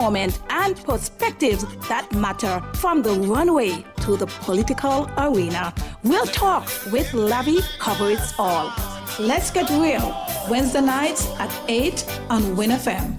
moment and perspectives that matter from the runway to the political arena. We'll Talk with Lavi covers all. Let's Get Real, Wednesday nights at 8 on Win FM.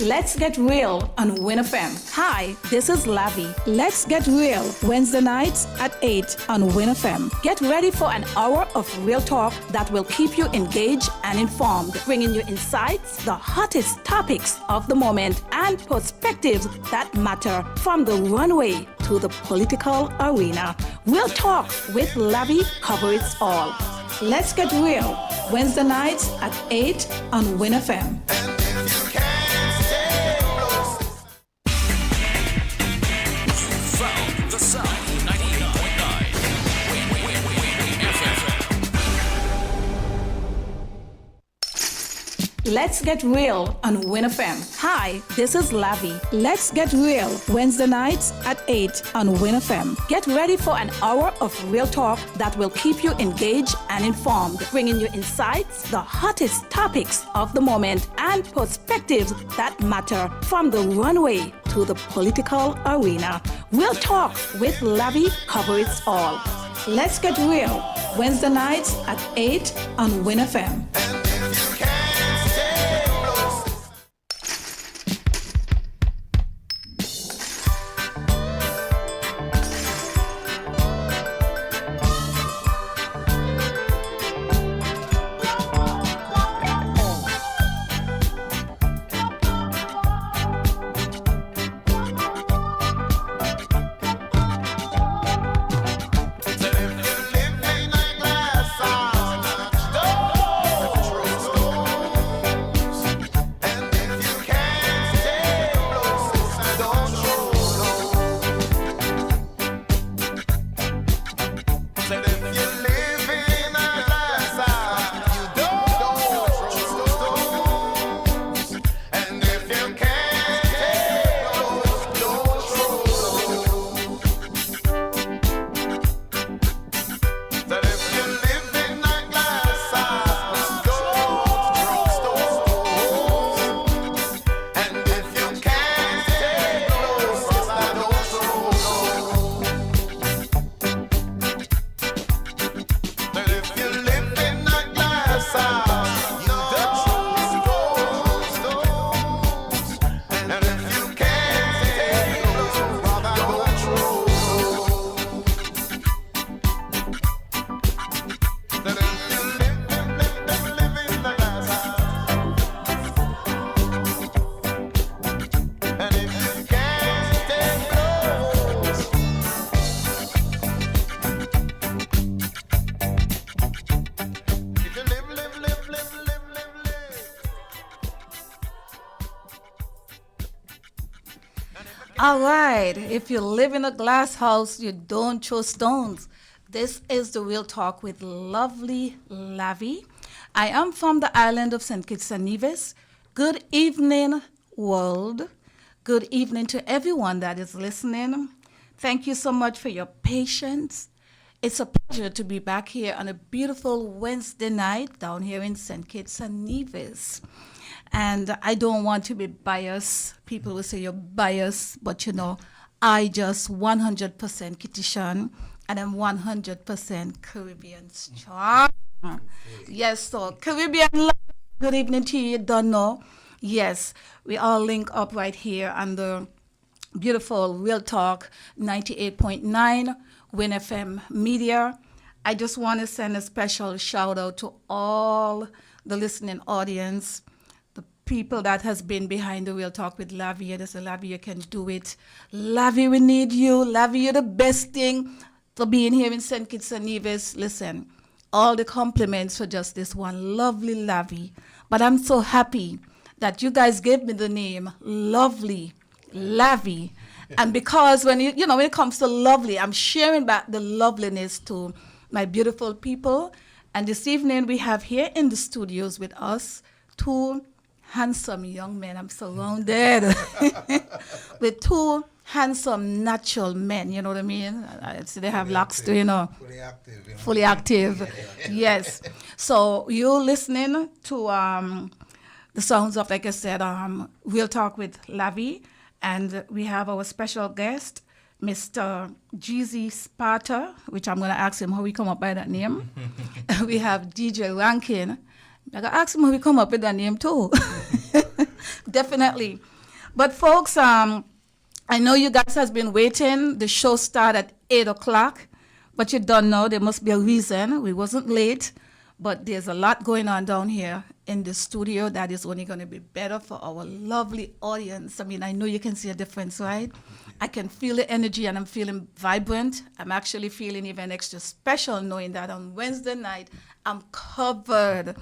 Let's Get Real on Win FM. Hi, this is Lavi. Let's Get Real, Wednesday nights at 8 on Win FM. Get ready for an hour of real talk that will keep you engaged and informed, bringing you insights, the hottest topics of the moment, and perspectives that matter from the runway to the political arena. We'll Talk with Lavi covers all. Let's Get Real, Wednesday nights at 8 on Win FM. Let's Get Real on Win FM. Hi, this is Lavi. Let's Get Real, Wednesday nights at 8 on Win FM. Get ready for an hour of real talk that will keep you engaged and informed, bringing you insights, the hottest topics of the moment, and perspectives that matter from the runway to the political arena. We'll Talk with Lavi covers all. Let's Get Real, Wednesday nights at 8 on Win FM. All right. If you live in a glass house, you don't throw stones. This is the Real Talk with lovely Lavi. I am from the island of St. Kitts and Nevis. Good evening, world. Good evening to everyone that is listening. Thank you so much for your patience. It's a pleasure to be back here on a beautiful Wednesday night down here in St. Kitts and Nevis. And I don't want to be biased. People will say you're biased, but I just 100% Kittitian and I'm 100% Caribbean strong. Yes, so Caribbean love. Good evening to you. You don't know. Yes, we all link up right here on the beautiful Real Talk 98.9 Win FM Media. I just want to send a special shout out to all the listening audience, the people that has been behind the Real Talk with Lavi. They say, Lavi, you can do it. Lavi, we need you. Lavi, you're the best thing for being here in St. Kitts and Nevis. Listen, all the compliments for just this one lovely Lavi. But I'm so happy that you guys gave me the name Lovely Lavi. And because when when it comes to lovely, I'm sharing back the loveliness to my beautiful people. And this evening we have here in the studios with us two handsome young men. I'm surrounded with two handsome natural men, you know what I mean? So they have locks too, Fully active. Fully active. Yes. So you're listening to the sounds of, like I said, Real Talk with Lavi. And we have our special guest, Mr. Jeezy Sparta, which I'm going to ask him how he come up by that name. We have DJ Rankin. I'm going to ask him how he come up with that name too. Definitely. But folks, I know you guys has been waiting. The show started at 8 o'clock. But you don't know, there must be a reason. We wasn't late. But there's a lot going on down here in the studio that is only going to be better for our lovely audience. I mean, I know you can see a difference, right? I can feel the energy and I'm feeling vibrant. I'm actually feeling even extra special knowing that on Wednesday night, I'm covered.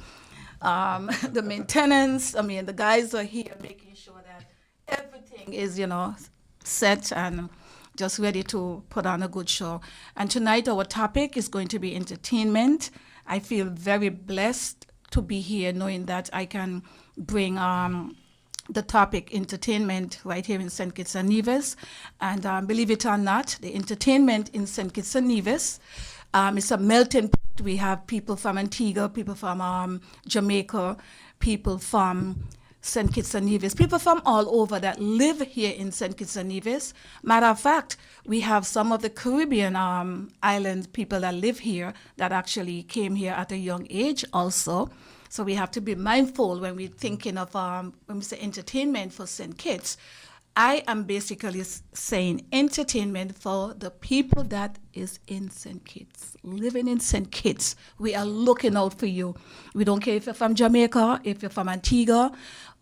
The maintenance, the guys are here making sure that everything is, set and just ready to put on a good show. And tonight our topic is going to be entertainment. I feel very blessed to be here knowing that I can bring the topic entertainment right here in St. Kitts and Nevis. And believe it or not, the entertainment in St. Kitts and Nevis is a melting pot. We have people from Antigua, people from Jamaica, people from St. Kitts and Nevis, people from all over that live here in St. Kitts and Nevis. Matter of fact, we have some of the Caribbean island people that live here that actually came here at a young age also. So we have to be mindful when we're thinking of, when we say entertainment for St. Kitts. I am basically saying entertainment for the people that is in St. Kitts, living in St. Kitts. We are looking out for you. We don't care if you're from Jamaica, if you're from Antigua.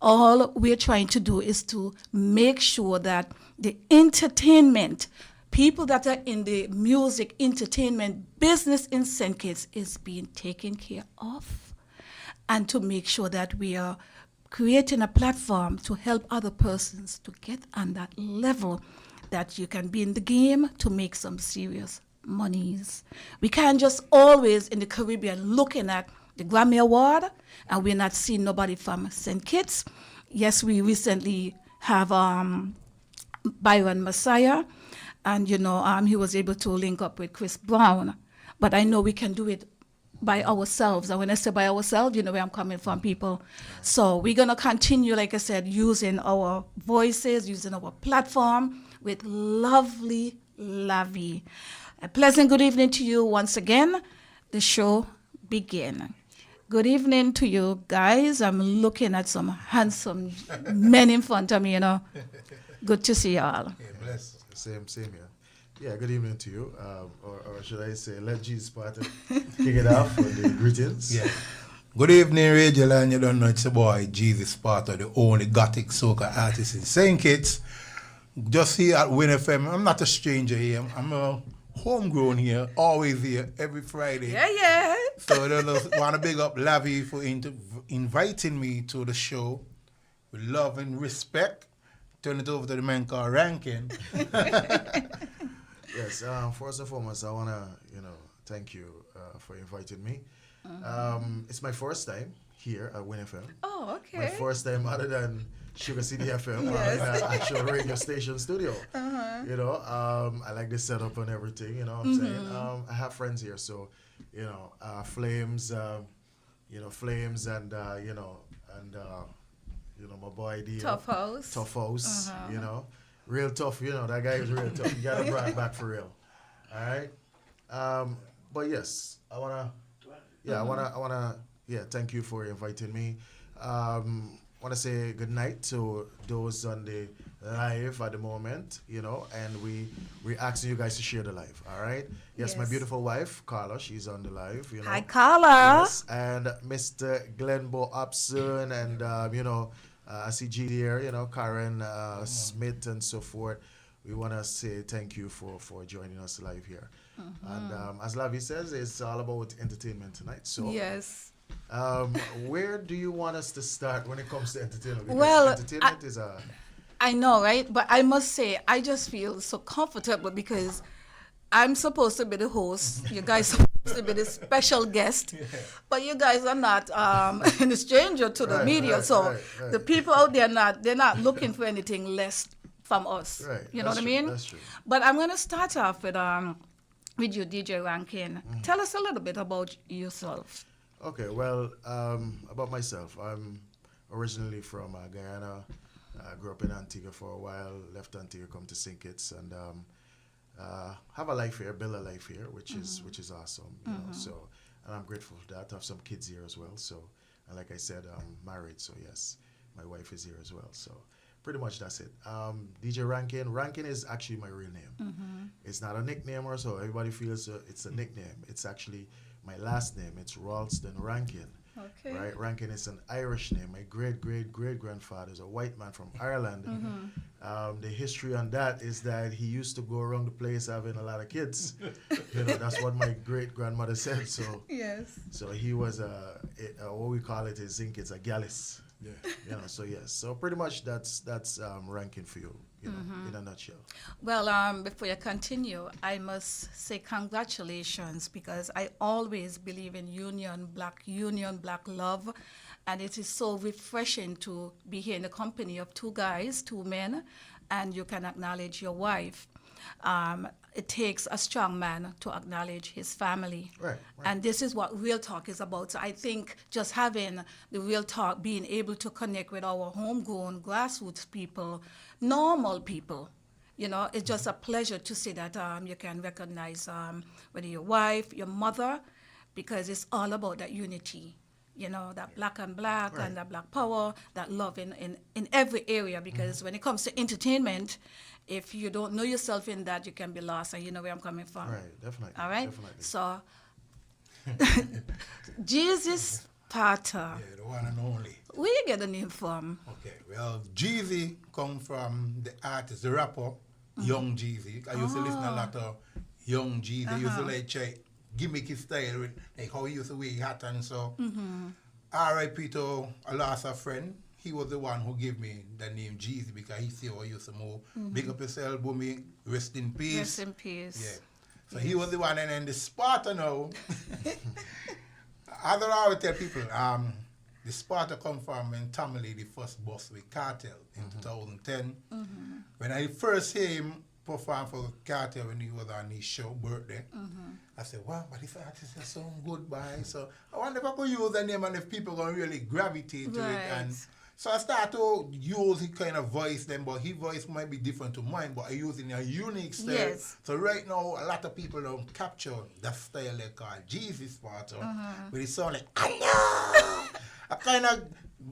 All we're trying to do is to make sure that the entertainment, people that are in the music entertainment business in St. Kitts is being taken care of. And to make sure that we are creating a platform to help other persons to get on that level that you can be in the game to make some serious monies. We can't just always in the Caribbean looking at the Grammy Award and we're not seeing nobody from St. Kitts. Yes, we recently have Byron Messiah and he was able to link up with Chris Brown. But I know we can do it by ourselves. And when I say by ourselves, you know where I'm coming from, people. So we're going to continue, like I said, using our voices, using our platform with lovely Lavi. A pleasant good evening to you once again. The show begin. Good evening to you guys. I'm looking at some handsome men in front of me, Good to see y'all. Yeah, bless. Same here. Yeah, good evening to you. Or should I say, let Jesus Sparta kick it off for the greetings. Yeah. Good evening, Radio Land. You don't know, it's the boy, Jesus Sparta, the only gothic soca artist in St. Kitts. Just here at Win FM. I'm not a stranger here. I'm a homegrown here, always here, every Friday. Yeah. So I just want to big up Lavi for inviting me to the show with love and respect. turn it over to the man called Rankin. Yes, first and foremost, I want to, thank you for inviting me. It's my first time here at Win FM. Oh, okay. My first time other than Sugar City FM, in an actual radio station studio. I like the setup and everything, you know what I'm saying? I have friends here, so, Flames, Flames and, my boy D. Tough House. Tough House, real tough, that guy is real tough. You got to bring back for real. All right? But yes, I want to, thank you for inviting me. Want to say good night to those on the live at the moment, and we're asking you guys to share the live, all right? Yes, my beautiful wife, Carla, she's on the live, Hi, Carla. Yes, and Mr. Glenbo Upson, and, I see G here, Karen Smith and so forth. We want to say thank you for joining us live here. And as Lavi says, it's all about entertainment tonight. So yes. Where do you want us to start when it comes to entertainment? Because Well, entertainment is a... I know, right? But I must say, I just feel so comfortable because I'm supposed to be the host. You guys are supposed to be the special guest. But you guys are not a stranger to the media. So the people out there, they're not looking for anything less from us. Right. You know what I mean? That's true. But I'm going to start off with you, DJ Rankin. Tell us a little bit about yourself. Okay, well, about myself, I'm originally from Guyana. I grew up in Antigua for a while, left Antigua, come to St. Kitts, and have a life here, build a life here, which is awesome. You know, so, and I'm grateful for that. I have some kids here as well. So, and like I said, I'm married, so yes, my wife is here as well. So, pretty much that's it. DJ Rankin. Rankin is actually my real name. It's not a nickname or so. Everybody feels it's a nickname. It's actually my last name. It's Ralston Rankin. Okay. Right? Rankin is an Irish name. My great-great-great-grandfather is a white man from Ireland. The history on that is that he used to go around the place having a lot of kids. That's what my great-grandmother said. So yes. So he was what we call it in Zinc, it's a gallus. Yeah. So yes. So pretty much that's Rankin for you. In a nutshell. Well, before you continue, I must say congratulations because I always believe in union, black love, and it is so refreshing to be here in the company of two guys, two men, and you can acknowledge your wife. It takes a strong man to acknowledge his family. Right. And this is what Real Talk is about. So I think just having the Real Talk, being able to connect with our homegrown grassroots people, normal people, it's just a pleasure to see that you can recognize whether your wife, your mother, because it's all about that unity. That black and black and that black power, that love in every area, because when it comes to entertainment, if you don't know yourself in that, you can be lost, and you know where I'm coming from. Right, definitely. All right? Definitely. So, Jesus Potter. Yeah, the one and only. Where you get the name from? Okay, well, Jeezy come from the artist, the rapper, Young Jeezy. I used to listen a lot of Young Jeezy. I used to like try gimmicky style with like how he used to wear his hat and so. R.I.P. to I lost a friend. He was the one who gave me the name Jeezy because he see how I used to move. Big up yourself, Boomy. Rest in peace. Rest in peace. Yeah. So he was the one, and then the Sparta now. I don't know how to tell people. The Sparta come from when Tommy Lee the first boss with Cartel in 2010. When I first hear him perform for Cartel when he was on his show, Birthday, I said, wow, but this artist is so good, boy. So I wonder if I could use the name and if people going to really gravitate to it. And so I start to use his kind of voice then, but his voice might be different to mine, but I use it in a unique style. Yes. So right now, a lot of people don't capture that style they call Jesus Sparta, but it sounds like, I know! I kind of,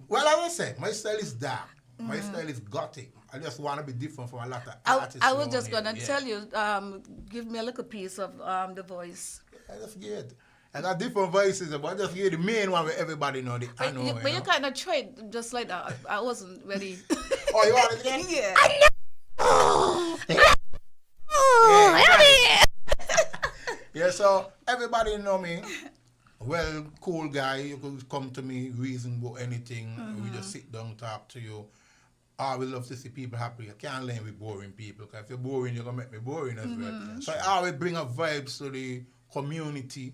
well, I will say, my style is dark. My style is gothic. I just want to be different from a lot of artists. I was just going to tell you, give me a little piece of the voice. Yeah, that's good. I got different voices, but I just give the main one where everybody know the I know. But you kind of tried just like that. I wasn't ready. Oh, you want it again? Yeah. I know! Yeah, so everybody know me. Well, cool guy. You could come to me, reason about anything. We just sit down, talk to you. I always love to see people happy. I can't learn with boring people, because if you're boring, you're going to make me boring as well. So I always bring a vibes to the community.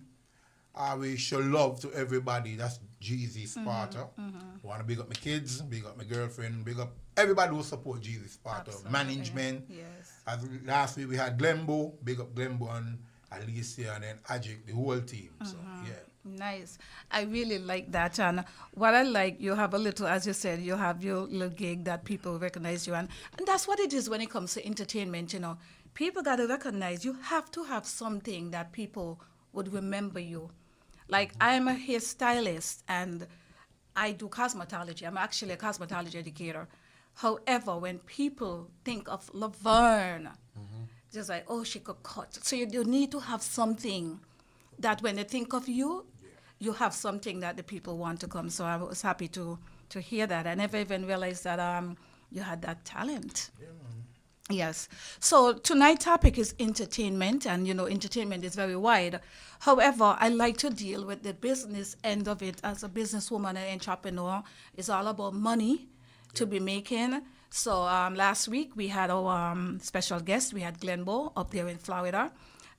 I always show love to everybody. That's Jeezy Sparta. I want to big up my kids, big up my girlfriend, big up everybody who support Jeezy Sparta. Absolutely. Management. Yes. As last week we had Glenbo, big up Glenbo and Alicia and then Ajik, the whole team. So, yeah. Nice. I really like that. And what I like, you have a little, as you said, you have your little gig that people recognize you. And that's what it is when it comes to entertainment, you know. People got to recognize you have to have something that people would remember you. Like, I'm a hairstylist and I do cosmetology. I'm actually a cosmetology educator. However, when people think of Lavern, just like, oh, she could cut. So you need to have something that when they think of you, you have something that the people want to come. So I was happy to hear that. I never even realized that you had that talent. Yeah, man. Yes. So tonight's topic is entertainment, and you know, entertainment is very wide. However, I like to deal with the business end of it. As a businesswoman and entrepreneur, it's all about money to be making. So last week we had our special guest. We had Glenbo up there in Florida.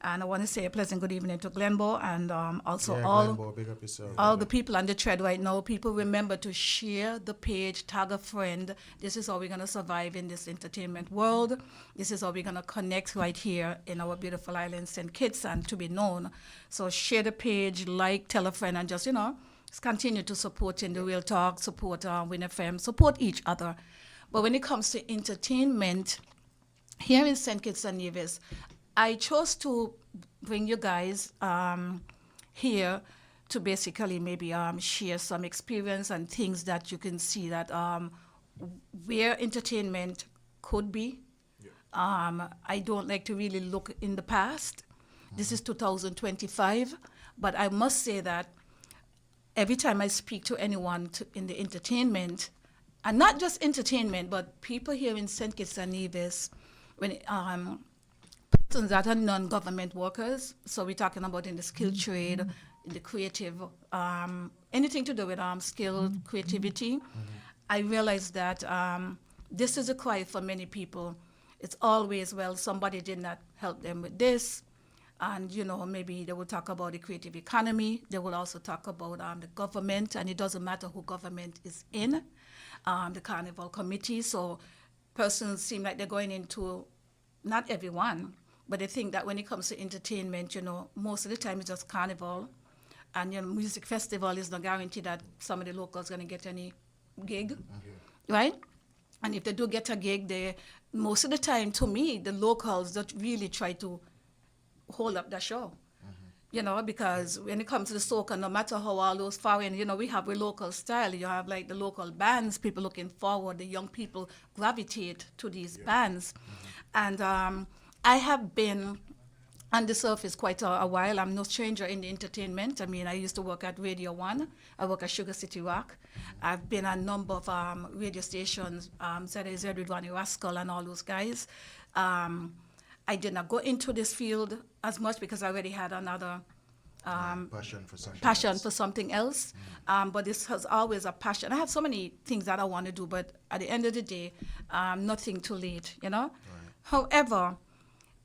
And I want to say a pleasant good evening to Glenbo and also Glenbo, big up yourself, all the people on the thread right now. People, remember to share the page, tag a friend. This is how we're going to survive in this entertainment world. This is how we're going to connect right here in our beautiful island, St. Kitts, and to be known. So share the page, like, tell a friend, and just, you know, just continue to support in the Real Talk, support Win FM, support each other. But when it comes to entertainment, here in St. Kitts and Nevis, I chose to bring you guys here to basically maybe share some experience and things that you can see that where entertainment could be. Yeah. I don't like to really look in the past. This is 2025, but I must say that every time I speak to anyone in the entertainment, and not just entertainment, but people here in St. Kitts and Nevis, when persons that are non-government workers, so we're talking about in the skilled trade, in the creative, anything to do with skill, creativity, I realized that this is a cry for many people. It's always, well, somebody did not help them with this, and, you know, maybe they will talk about the creative economy. They will also talk about the government, and it doesn't matter who government is in, the Carnival Committee. So persons seem like they're going into, not everyone, but they think that when it comes to entertainment, you know, most of the time it's just Carnival, and, you know, music festival is no guarantee that some of the locals going to get any gig, right? And if they do get a gig, most of the time, to me, the locals don't really try to hold up the show, you know, because when it comes to the soca, no matter how all those foreign, you know, we have a local style. You have like the local bands, people looking forward, the young people gravitate to these bands. And I have been on the surface quite a while. I'm no stranger in the entertainment. I mean, I used to work at Radio 1. I work at Sugar City Rock. I've been on a number of radio stations, ZZ with Ronnie Rascal and all those guys. I did not go into this field as much because I already had another passion for something else. But this has always a passion. I have so many things that I want to do, but at the end of the day, nothing too late, you know? Right. However,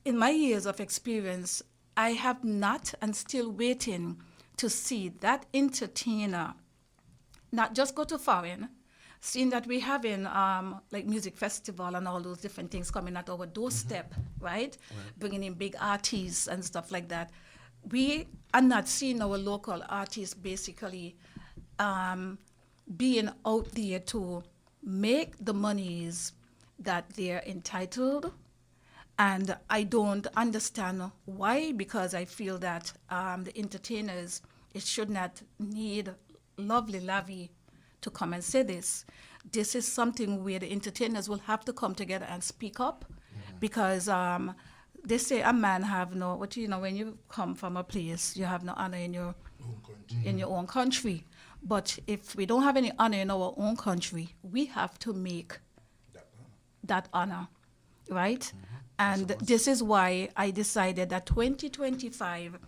in my years of experience, I have not and still waiting to see that entertainer not just go to foreign, seeing that we're having like music festival and all those different things coming at our doorstep, right? Bringing in big artists and stuff like that. We are not seeing our local artists basically being out there to make the monies that they're entitled. And I don't understand why, because I feel that the entertainers, it should not need Lovely Lavi to come and say this. This is something where the entertainers will have to come together and speak up, because they say a man have no, what you know, when you come from a place, you have no honor in your own country. But if we don't have any honor in our own country, we have to make that honor, right? And this is why I decided that 2025,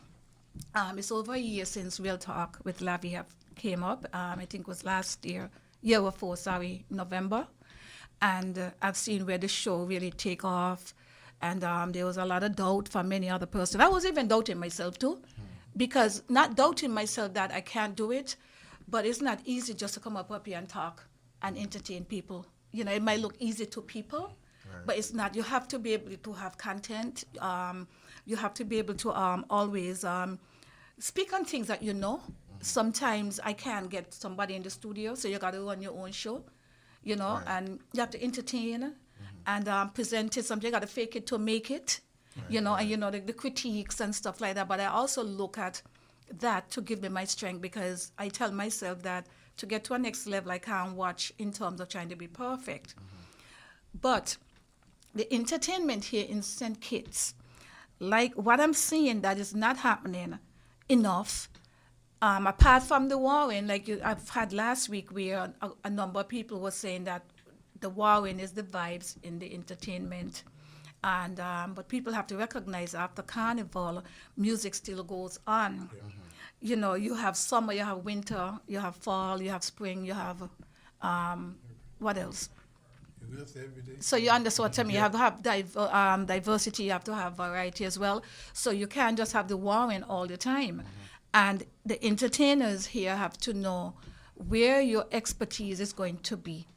it's over a year since Real Talk with Lavi came up. I think it was last year before, November. And I've seen where the show really take off. And there was a lot of doubt from many other persons. I was even doubting myself too, because not doubting myself that I can't do it, but it's not easy just to come up here and talk and entertain people. You know, it might look easy to people, but it's not. You have to be able to have content. You have to be able to always speak on things that you know. Sometimes I can't get somebody in the studio, so you got to run your own show, you know, and you have to entertain and present it. Sometimes you got to fake it to make it, you know, and you know, the critiques and stuff like that. But I also look at that to give me my strength, because I tell myself that to get to a next level, I can't watch in terms of trying to be perfect. But the entertainment here in St. Kitts, like what I'm seeing that is not happening enough, apart from the warring, like I've had last week where a number of people were saying that the warring is the vibes in the entertainment. And but people have to recognize after Carnival, music still goes on. You know, you have summer, you have winter, you have fall, you have spring, you have, what else? So you understand what I mean? You have to have diversity, you have to have variety as well. So you can't just have the warring all the time. And the entertainers here have to know where your expertise is going to be.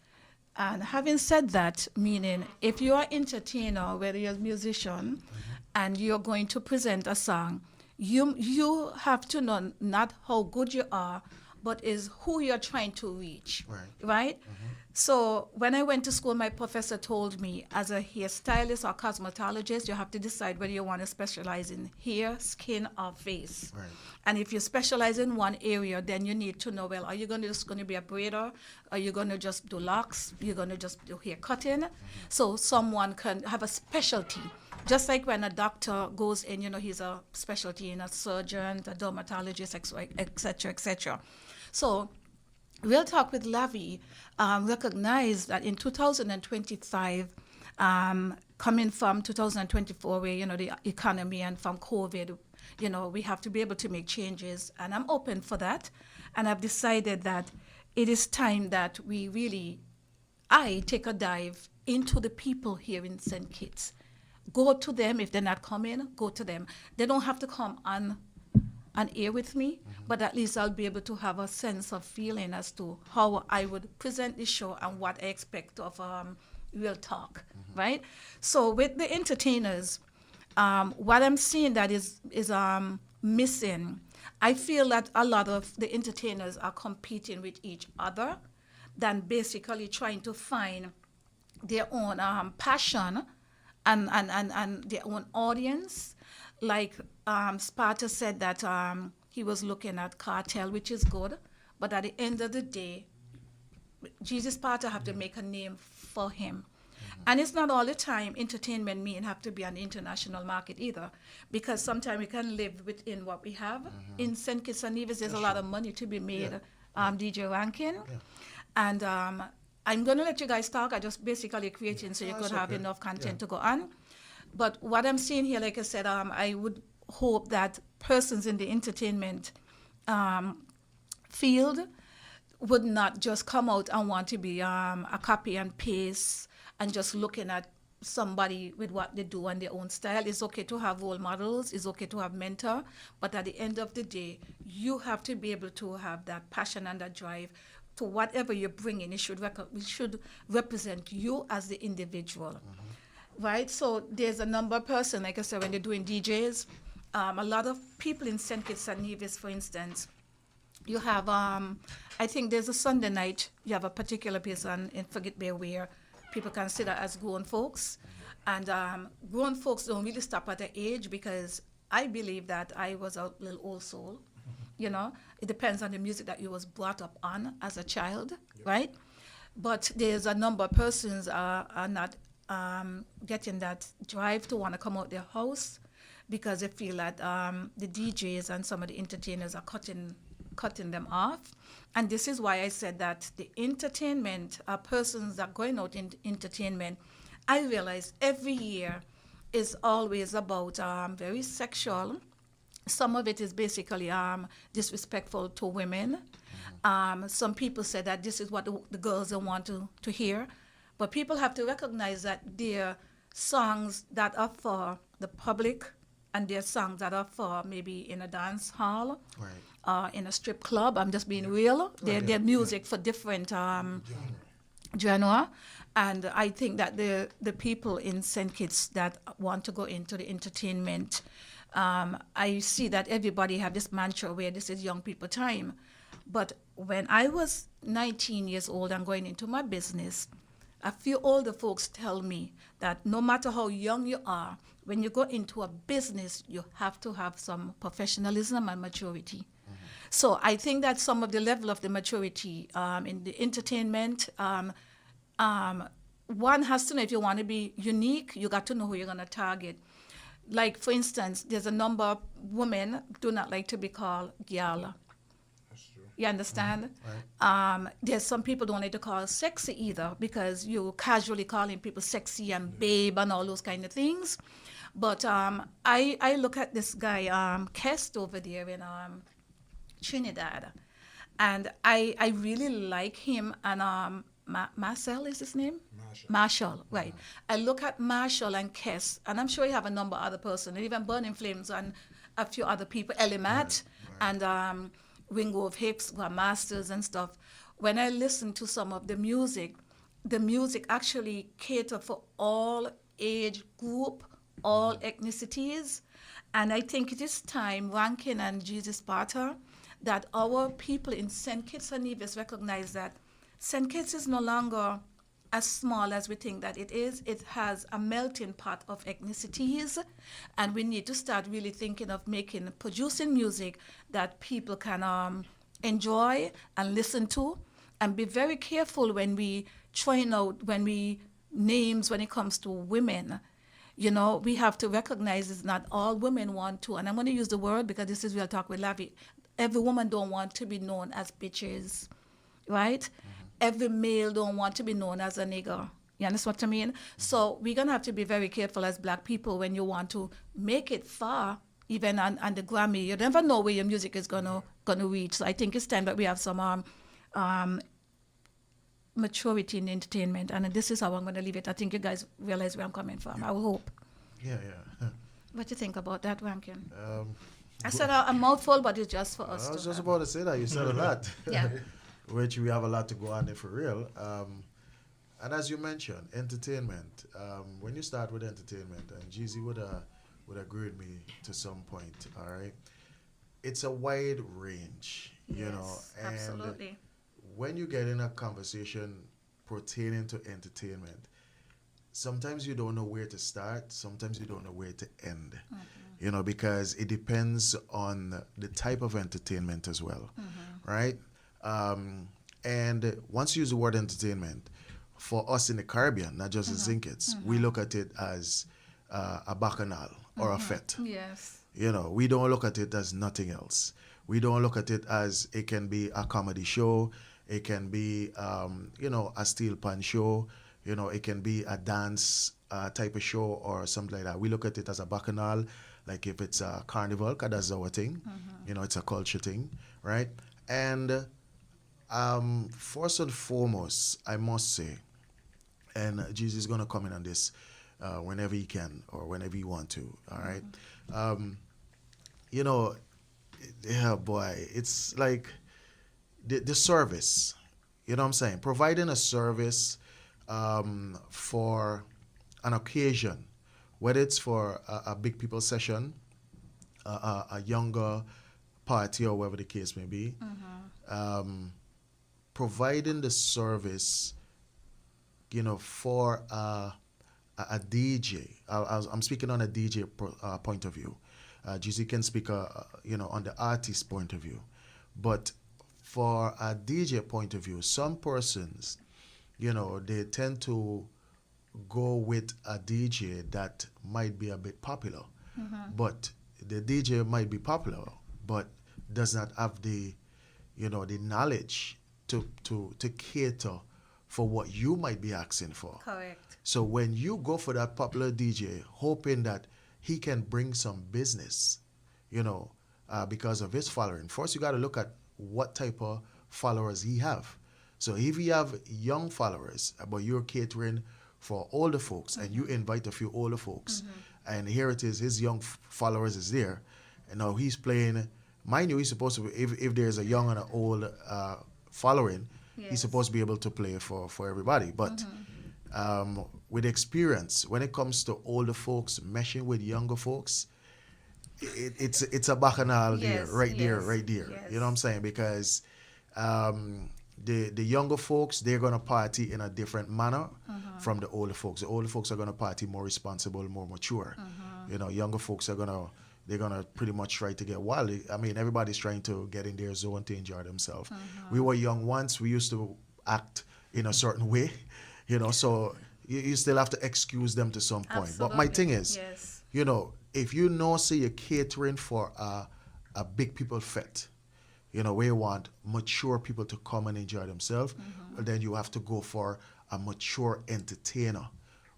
And having said that, meaning if you're an entertainer, whether you're a musician, and you're going to present a song, you have to know not how good you are, but is who you're trying to reach, right? So when I went to school, my professor told me, as a hairstylist or cosmetologist, you have to decide whether you want to specialize in hair, skin, or face. And if you specialize in one area, then you need to know, well, are you just going to be a braider? Are you going to just do locks? You're going to just do hair cutting? So someone can have a specialty. Just like when a doctor goes in, you know, he's a specialty in a surgeon, a dermatologist, et cetera, et cetera. So Real Talk with Lavi recognized that in 2025, coming from 2024, where, you know, the economy and from COVID, you know, we have to be able to make changes. And I'm open for that. And I've decided that it is time that I take a dive into the people here in St. Kitts. Go to them. If they're not coming, go to them. They don't have to come on air with me, but at least I'll be able to have a sense of feeling as to how I would present the show and what I expect of Real Talk, right? So with the entertainers, what I'm seeing that is missing, I feel that a lot of the entertainers are competing with each other than basically trying to find their own passion and their own audience. Like Sparta said that he was looking at Cartel, which is good, but at the end of the day, Jesus Sparta have to make a name for him. And it's not all the time entertainment mean have to be an international market either, because sometimes we can live within what we have. In St. Kitts and Nevis, there's a lot of money to be made, DJ Rankin. And I'm going to let you guys talk. I just basically creating so you could have enough content to go on. But what I'm seeing here, like I said, I would hope that persons in the entertainment field would not just come out and want to be a copy and paste and just looking at somebody with what they do and their own style. It's okay to have role models. It's okay to have mentor. But at the end of the day, you have to be able to have that passion and that drive to whatever you're bringing. It should represent you as the individual. Right? So there's a number of persons, like I said, when they're doing DJs, a lot of people in St. Kitts and Nevis, for instance, you have, I think there's a Sunday night, you have a particular person in Forget Bay where people consider as grown folks. And grown folks don't really stop at an age, because I believe that I was a little old soul. You know, it depends on the music that you was brought up on as a child, right? But there's a number of persons are not getting that drive to want to come out their house, because they feel that the DJs and some of the entertainers are cutting them off. And this is why I said that the entertainment, persons that are going out in entertainment, I realize every year is always about very sexual. Some of it is basically disrespectful to women. Some people say that this is what the girls don't want to hear. But people have to recognize that there are songs that are for the public and there are songs that are for maybe in a dance hall, Right. in a strip club. I'm just being real. They're music for different genre. And I think that the people in St. Kitts that want to go into the entertainment, I see that everybody have this mantra where this is young people time. But when I was 19 years old and going into my business, a few older folks tell me that no matter how young you are, when you go into a business, you have to have some professionalism and maturity. So I think that some of the level of the maturity in the entertainment, one has to know if you want to be unique, you got to know who you're going to target. Like, for instance, there's a number of women do not like to be called gyal. You understand? Right. There's some people don't like to call sexy either because you're casually calling people sexy and babe and all those kind of things. But I look at this guy, Kest over there in Trinidad, and I really like him. And Marcel is his name? Marshall, right. I look at Marshall and Kest, and I'm sure you have a number of other persons, even Burning Flames and a few other people, Elimat, and Ringo of Hicks, who are masters and stuff. When I listen to some of the music actually cater for all age group, all ethnicities. And I think it is time, Rankin and Jesus Sparta, that our people in St. Kitts and Nevis recognize that St. Kitts is no longer as small as we think that it is. It has a melting pot of ethnicities, and we need to start really thinking of producing music that people can enjoy and listen to, and be very careful when we names when it comes to women. You know, we have to recognize it's not all women want to, and I'm going to use the word because this is Real Talk with Lavi. Every woman don't want to be known as bitches, right? Every male don't want to be known as a nigger. You understand what I mean? So we're going to have to be very careful as black people when you want to make it far, even on the Grammy. You never know where your music is gonna reach. So I think it's time that we have some maturity in entertainment. And this is how I'm going to leave it. I think you guys realize where I'm coming from. I hope. Yeah. What do you think about that, Rankin? I said a mouthful, but it's just for us. I was just about to say that. You said a lot. Yeah. Which we have a lot to go on there for real. And as you mentioned, entertainment. When you start with entertainment, and Jeezy would agree with me to some point, all right? It's a wide range, you know. And absolutely. when you get in a conversation pertaining to entertainment, sometimes you don't know where to start, sometimes you don't know where to end. You know, because it depends on the type of entertainment as well, right? And once you use the word entertainment, for us in the Caribbean, not just in St. Kitts, we look at it as a bacchanal or a fete. Yes. You know, we don't look at it as nothing else. We don't look at it as it can be a comedy show, it can be, a steel pan show, you know, it can be a dance type of show or something like that. We look at it as a bacchanal, like if it's a carnival, because that's our thing. You know, it's a culture thing, right? And first and foremost, I must say, and Jesus is going to come in on this whenever he can or whenever he want to, all right? It's like the service, you know what I'm saying? Providing a service for an occasion, whether it's for a big people session, a younger party or whatever the case may be, providing the service, you know, for a DJ. I'm speaking on a DJ point of view. GC can speak, on the artist point of view. But for a DJ point of view, some persons, you know, they tend to go with a DJ that might be a bit popular. But the DJ might be popular, but does not have the knowledge to cater for what you might be asking for. Correct. So when you go for that popular DJ, hoping that he can bring some business, because of his following. First, you got to look at what type of followers he have. So if you have young followers, but you're catering for older folks, and you invite a few older folks, and here it is, his young followers is there, and now he's playing. Mind you, he's supposed to, if there's a young and an old following, he's supposed to be able to play for everybody. But with experience, when it comes to older folks meshing with younger folks, it's a bacchanal there, right there. Yes. You know what I'm saying? Because the younger folks, they're gonna party in a different manner from the older folks. The older folks are gonna party more responsible, more mature. You know, younger folks are they're gonna pretty much try to get wild. I mean, everybody's trying to get in their zone to enjoy themselves. We were young once. We used to act in a certain way, you know. So you still have to excuse them to some point. Absolutely. But my thing is, Yes. you know, if you know, say you're catering for a big people fete, you know, where you want mature people to come and enjoy themselves, then you have to go for a mature entertainer,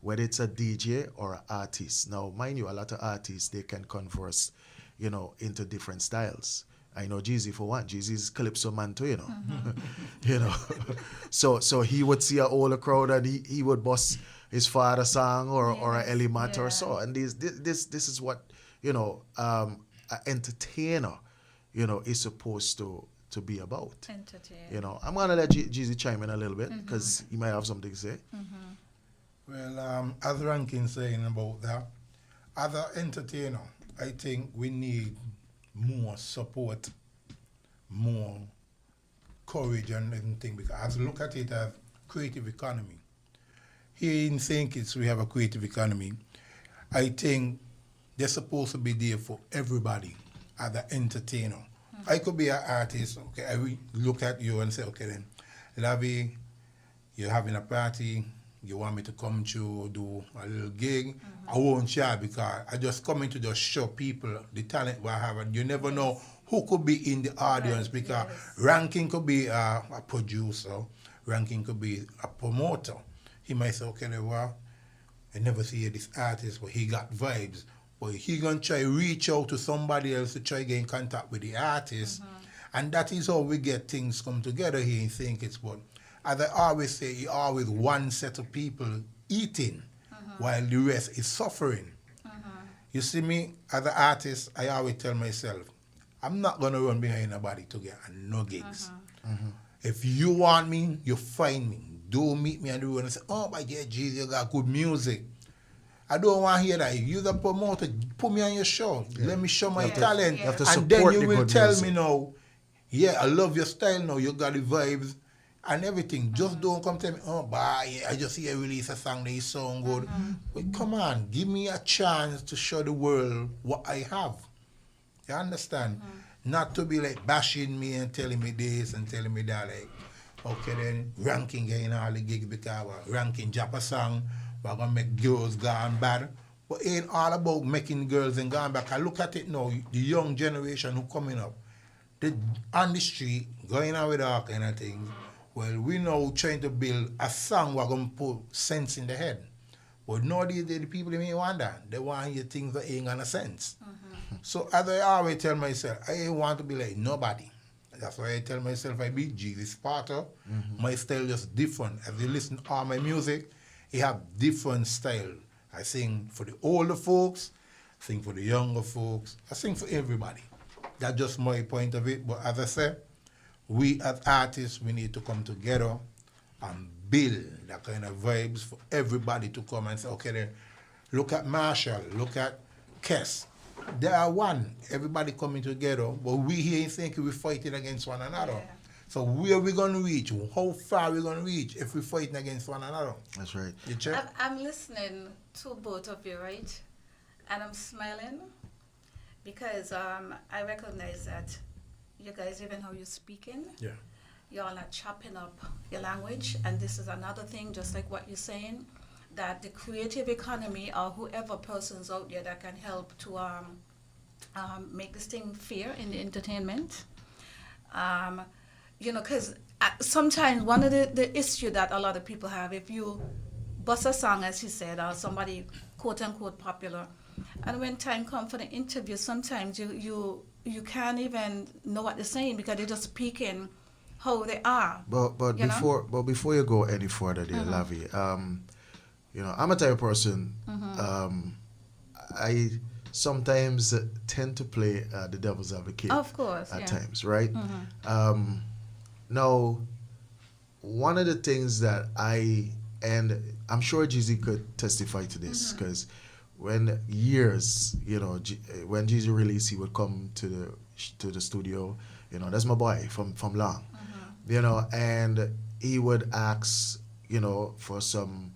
whether it's a DJ or an artist. Now, mind you, a lot of artists, they can converse, you know, into different styles. I know Jeezy for one. Jeezy's calypso man too, you know. You know. So he would see an older crowd and he would bust his father's song or an element or so. And this is what, you know, an entertainer, you know, is supposed to be about. Entertain. You know, I'm gonna let Jeezy chime in a little bit because he might have something to say. Well, as Rankin saying about that, as an entertainer, I think we need more support, more courage and everything, because as look at it as creative economy. Here in St. Kitts, we have a creative economy. I think they're supposed to be there for everybody as an entertainer. I could be an artist, okay, I will look at you and say, okay then, Lavi, you're having a party, you want me to come to do a little gig, I won't share because I just come in to just show people the talent I have, and you never know who could be in the audience, because Ranking could be a producer, Ranking could be a promoter. He might say, okay, well, I never see this artist, but he got vibes. But he gonna try reach out to somebody else to try get in contact with the artist. And that is how we get things come together here in St. Kitts. But as I always say, you always one set of people eating while the rest is suffering. You see me, as an artist, I always tell myself, I'm not gonna run behind nobody to get no gigs. If you want me, you find me. Don't meet me on the road and say, oh my God, Jesus, you got good music. I don't want to hear that. If you're the promoter, put me on your show. Let me show my talent. You have to And then support you the will good tell music. me now, yeah, I love your style now. You got the vibes and everything. Just don't come tell me, oh, bye, I just hear release a song that is so good. But come on, give me a chance to show the world what I have. You understand? Not to be like bashing me and telling me this and telling me that. Like, okay, then Ranking getting all the gigs because Ranking drop a song. We're going to make girls gone bad. But it ain't all about making girls and gone back. I look at it now, the young generation who coming up, they on the street, going out with all kind of things. Well, we now trying to build a song we're going to put sense in the head. But nowadays, the people, they may want that. They want to hear things that ain't gonna sense. So as I always tell myself, I ain't want to be like nobody. That's why I tell myself I be Jesus Potter. My style just different. As you listen to all my music, it have different style. I sing for the older folks, I sing for the younger folks, I sing for everybody. That's just my point of it. But as I said, we as artists, we need to come together and build that kind of vibes for everybody to come and say, okay then, look at Marshall, look at Kess. They are one, everybody coming together, but we here in St. Kitts, we're fighting against one another. Yeah. So where are we going to reach? How far are we going to reach if we're fighting against one another? That's right. You check? I'm listening to both of you, right? And I'm smiling because I recognize that you guys, even how you're speaking, Yeah. y'all are chopping up your language. And this is another thing, just like what you're saying, that the creative economy or whoever persons out there that can help to make this thing fair in the entertainment. You know, because sometimes one of the issue that a lot of people have, if you bust a song, as you said, or somebody quote unquote popular, and when time comes for the interview, sometimes you can't even know what they're saying because they're just speaking how they are. But you know? before you go any further there, Lavi, you know, I'm a type of person, I sometimes tend to play the devil's advocate. Of course, at yeah. times, right? Now, one of the things that and I'm sure Jeezy could testify to this, because when when Jeezy released, he would come to the studio. You know, that's my boy from Long. You know, and he would ask, you know, for some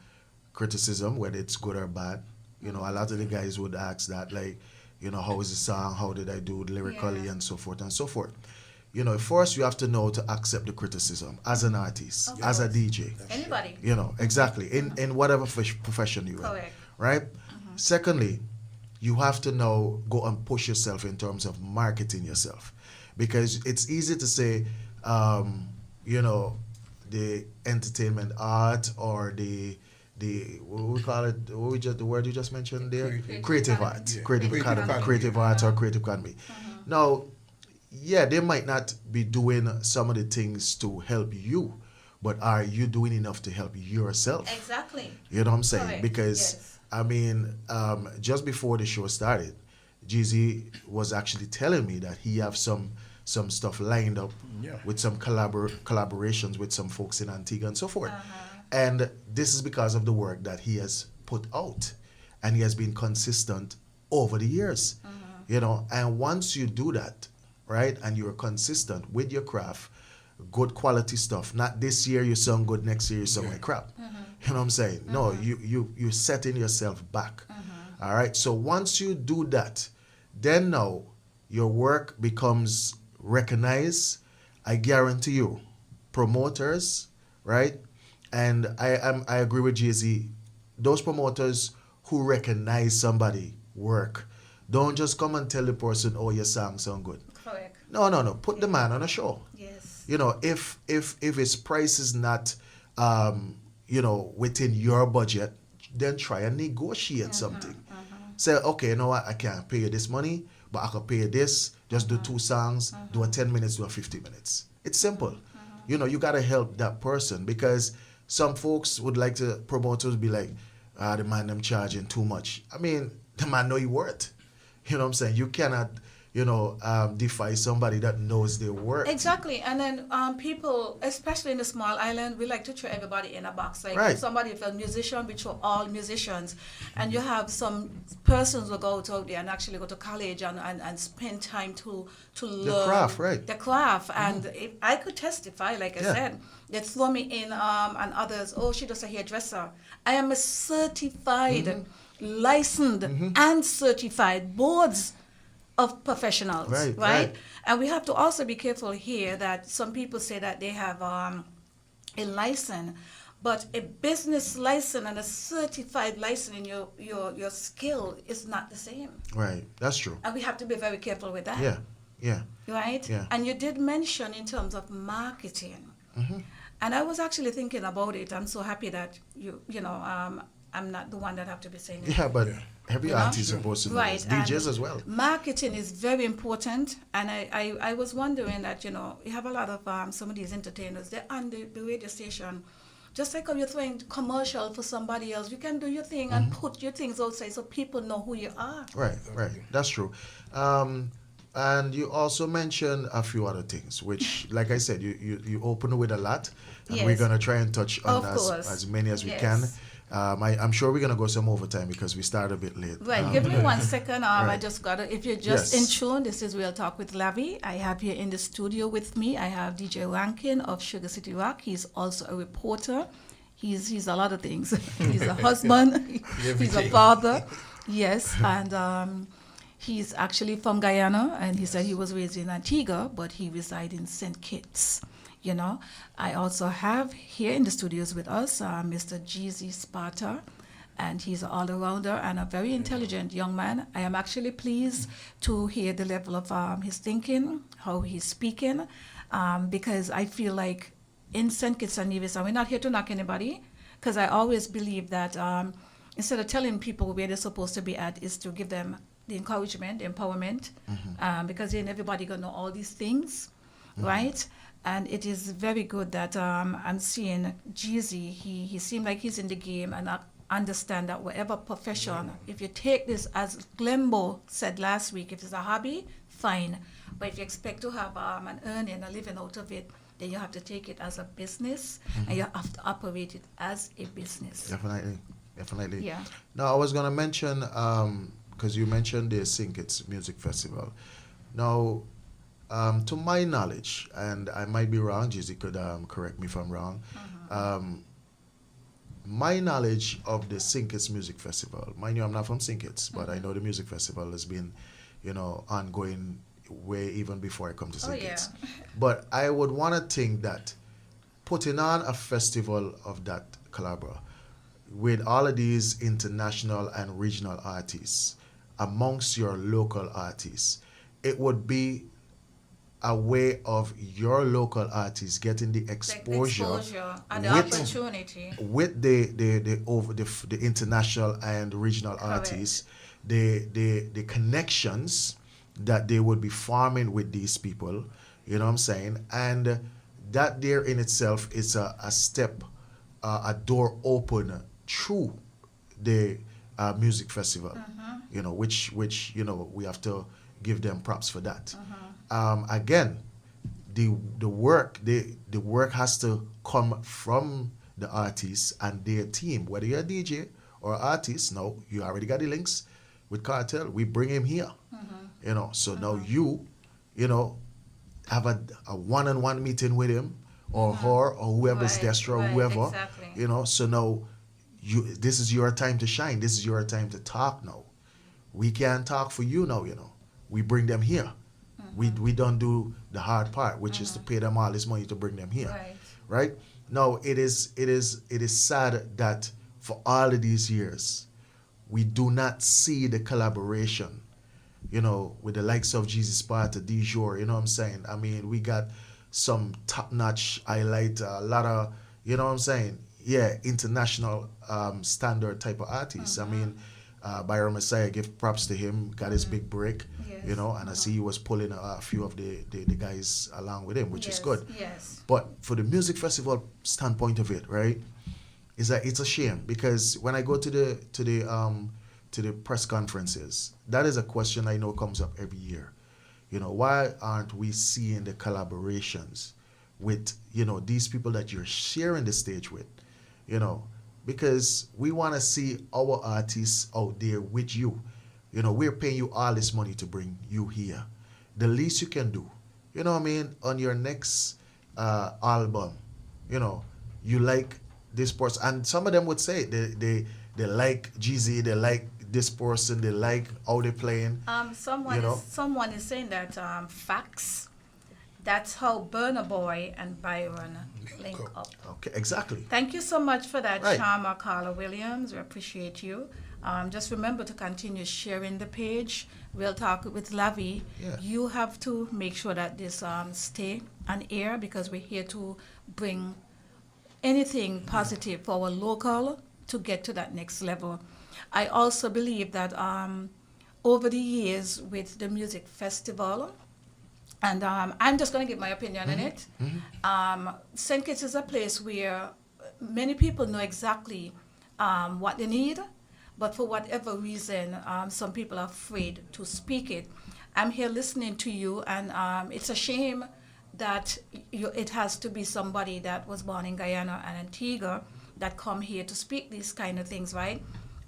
criticism, whether it's good or bad. You know, a lot of the guys would ask that, like, you know, how is the song? How did I do lyrically, Yeah. and so forth and so forth. You know, first you have to know to accept the criticism as an artist, Of as a course. DJ. Anybody. You know, exactly, in whatever profession you're in, Correct. right? Secondly, you have to now go and push yourself in terms of marketing yourself, because it's easy to say, you know, the entertainment art or the what we call it, the word you just mentioned there, creative art, Yeah. creative economy, creative art or creative economy. Now, yeah, they might not be doing some of the things to help you, but are you doing enough to help yourself? Exactly. You know what I'm saying? Correct. Because Yes. I mean, just before the show started, Jeezy was actually telling me that he have some stuff lined up Yeah. with some collaborations with some folks in Antigua and so forth. And this is because of the work that he has put out, and he has been consistent over the years. You know, and once you do that, right, and you're consistent with your craft, good quality stuff. Not this year you sound good, next year you sound like crap. You know what I'm saying? No, you're setting yourself back. All right. So once you do that, then now your work becomes recognized. I guarantee you, promoters, right? And I agree with Jay-Z. Those promoters who recognize somebody work, don't just come and tell the person, oh, your song sound good. Correct. No. Put the man on a show. Yes. You know, if his price is not, you know, within your budget, then try and negotiate something. Say, okay, you know what, I can't pay you this money, but I can pay you this. Just do 2 songs, do a 10 minutes, do a 50 minutes. It's simple. You know, you got to help that person, because some folks would like to, promoters be like, the man them charging too much. I mean, the man know he worth. You know what I'm saying? You cannot, you know, defy somebody that knows their worth. Exactly. And then people, especially in the small island, we like to throw everybody in a box. Like Right. if somebody, if a musician, we throw all musicians. And you have some persons who go out there and actually go to college and spend time to learn craft, right. the craft. And if I could testify, like I Yeah. said, they throw me in and others, oh, she does a hairdresser. I am a certified, licensed, and certified boards of professionals, Right. And we have to also be careful here that some people say that they have a license, but a business license and a certified license in your skill is not the same. Right. That's true. And we have to be very careful with that. Yeah. Right? Yeah. And you did mention in terms of marketing. And I was actually thinking about it. I'm so happy that you know, I'm not the one that have to be saying it. Yeah, but every You know? artist is supposed to know Right, this. DJs and as well. Marketing is very important, and I was wondering that, you know, you have a lot of some of these entertainers, they're on the radio station. Just like how you're throwing commercial for somebody else, you can do your thing and put your things outside so people know who you are. Right. That's true. And you also mentioned a few other things, which, like I said, you open with a lot, and Yes. we're gonna try and touch on Of course. as many as we Yes. can. I'm sure we're gonna go some overtime because we started a bit late. Right, give me 1 second. I right. just got to, if you're just Yes. in tune, this is Real Talk with Lavi. I have here in the studio with me, I have DJ Rankin of Sugar City Rock. He's also a reporter. He's a lot of things. He's a husband. He's a father. Yes, and he's actually from Guyana, and he said he was raised in Antigua, but he resides in St. Kitts. You know, I also have here in the studios with us Mr. Jeezy Sparta, and he's an all-arounder and a very intelligent young man. I am actually pleased to hear the level of his thinking, how he's speaking, because I feel like in St. Kitts and Nevis, and we're not here to knock anybody, because I always believe that instead of telling people where they're supposed to be at, is to give them the encouragement, the empowerment, because then everybody gonna know all these things. right? And it is very good that I'm seeing Jeezy. He seemed like he's in the game, and I understand that whatever profession, if you take this, as Glembo said last week, if it's a hobby, fine. But if you expect to have an earning, a living out of it, then you have to take it as a business, and you have to operate it as a business. Definitely. Yeah. Now, I was going to mention, because you mentioned the Sink It's Music Festival. Now, to my knowledge, and I might be wrong, Jizzy could correct me if I'm wrong, my knowledge of the Sink It's Music Festival, mind you, I'm not from Sink It's, but I know the music festival has been, ongoing way even before I come to Sink It's. But I would want to think that putting on a festival of that caliber with all of these international and regional artists amongst your local artists, it would be a way of your local artists getting the exposure and the opportunity with the international and regional artists, the connections that they would be forming with these people, you know what I'm saying? And that there in itself is a step, a door open through the music festival, which we have to give them props for that. Again, the work has to come from the artists and their team. Whether you're a DJ or artist, no, you already got the links with Cartel. We bring him here, So now you have a one-on-one meeting with him or her or whoever's Destro, whoever, exactly. So now this is your time to shine. This is your time to talk now. We can't talk for you now, We bring them here. We don't do the hard part, which is to pay them all this money to bring them here, right? Now it is sad that for all of these years, we do not see the collaboration, with the likes of Jesus Sparta, D Jour, you know what I'm saying? I mean, we got some top-notch highlight, a lot of, you know what I'm saying? Yeah, international standard type of artists. I mean, Byron Messiah, give props to him, got his big break, and I see he was pulling a few of the guys along with him, which is good. Yes. But for the music festival standpoint of it, right, is that it's a shame because when I go to the press conferences, that is a question I know comes up every year. Why aren't we seeing the collaborations with, these people that you're sharing the stage with, because we want to see our artists out there with you. We're paying you all this money to bring you here. The least you can do, you know what I mean, on your next album, you like this person. And some of them would say they like Jeezy, they like this person, they like how they're playing. Someone is saying that facts. That's how Burna Boy and Byron link up. Okay, exactly. Thank you so much for that, Right. Sharma Carla Williams. We appreciate you. Just remember to continue sharing the page. We'll talk with Lavi. Yeah. You have to make sure that this stay on air because we're here to bring anything positive for our local to get to that next level. I also believe that over the years with the music festival, and I'm just going to give my opinion on it. St. Kitts is a place where many people know exactly what they need, but for whatever reason, some people are afraid to speak it. I'm here listening to you, and it's a shame that it has to be somebody that was born in Guyana and Antigua that come here to speak these kind of things, right?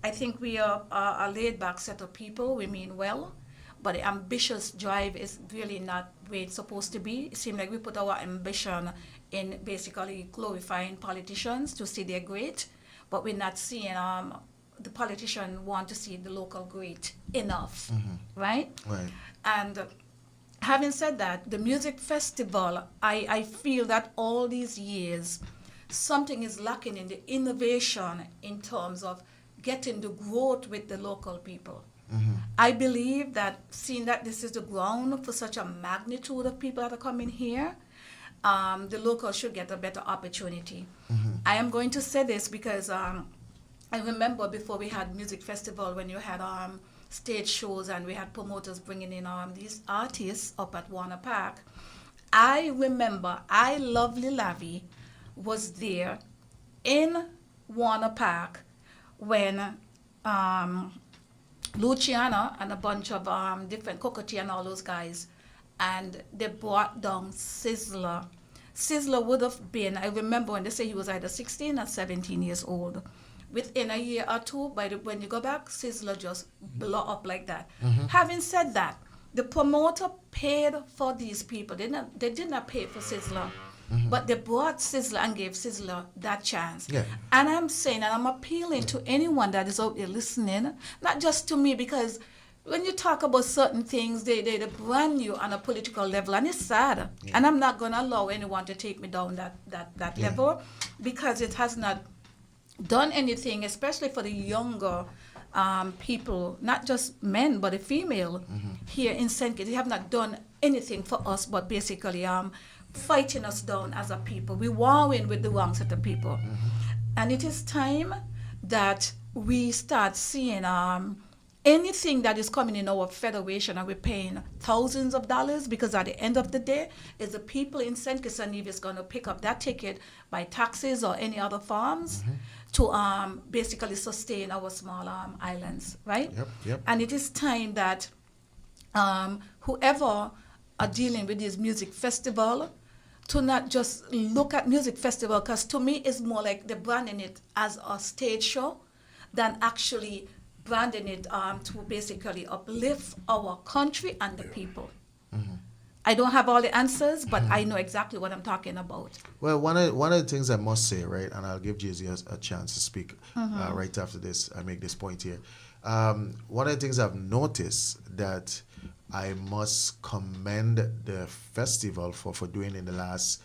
I think we are a laid-back set of people. We mean well. But the ambitious drive is really not where it's supposed to be. It seems like we put our ambition in basically glorifying politicians to say they're great, but we're not seeing the politician want to see the local great enough, right? Right. And having said that, the music festival, I feel that all these years, something is lacking in the innovation in terms of getting the growth with the local people. I believe that seeing that this is the ground for such a magnitude of people that are coming here, the locals should get a better opportunity. I am going to say this because I remember before we had music festival when you had stage shows and we had promoters bringing in these artists up at Warner Park. I remember Lovely Lavi was there in Warner Park when Luciana and a bunch of different Cocotti and all those guys, and they brought down Sizzler. Sizzler would have been, I remember when they say he was either 16 or 17 years old. Within a year or two, when you go back, Sizzler just blew up like that. Having said that, the promoter paid for these people. They did not pay for Sizzler, but they brought Sizzler and gave Sizzler that chance. Yeah. And I'm saying, and I'm appealing to anyone that is out there listening, not just to me, because when you talk about certain things, they brand you on a political level, and it's sad. Yeah. And I'm not going to allow anyone to take me down that level, because it has not done anything, especially for the younger people, not just men, but the female here in St. Kitts. They have not done anything for us, but basically fighting us down as a people. We're warring with the wrong set of people. And it is time that we start seeing anything that is coming in our federation, and we're paying thousands of dollars, because at the end of the day, it's the people in St. Kitts and Nevis going to pick up that ticket by taxes or any other forms to basically sustain our small islands, right? Yep. And it is time that whoever are dealing with this music festival to not just look at music festival, because to me it's more like they're branding it as a stage show than actually branding it to basically uplift our country and the people. I don't have all the answers, but I know exactly what I'm talking about. Well, one of the things I must say, right, and I'll give Jay-Z a chance to speak right after this. I make this point here. One of the things I've noticed that I must commend the festival for doing in the last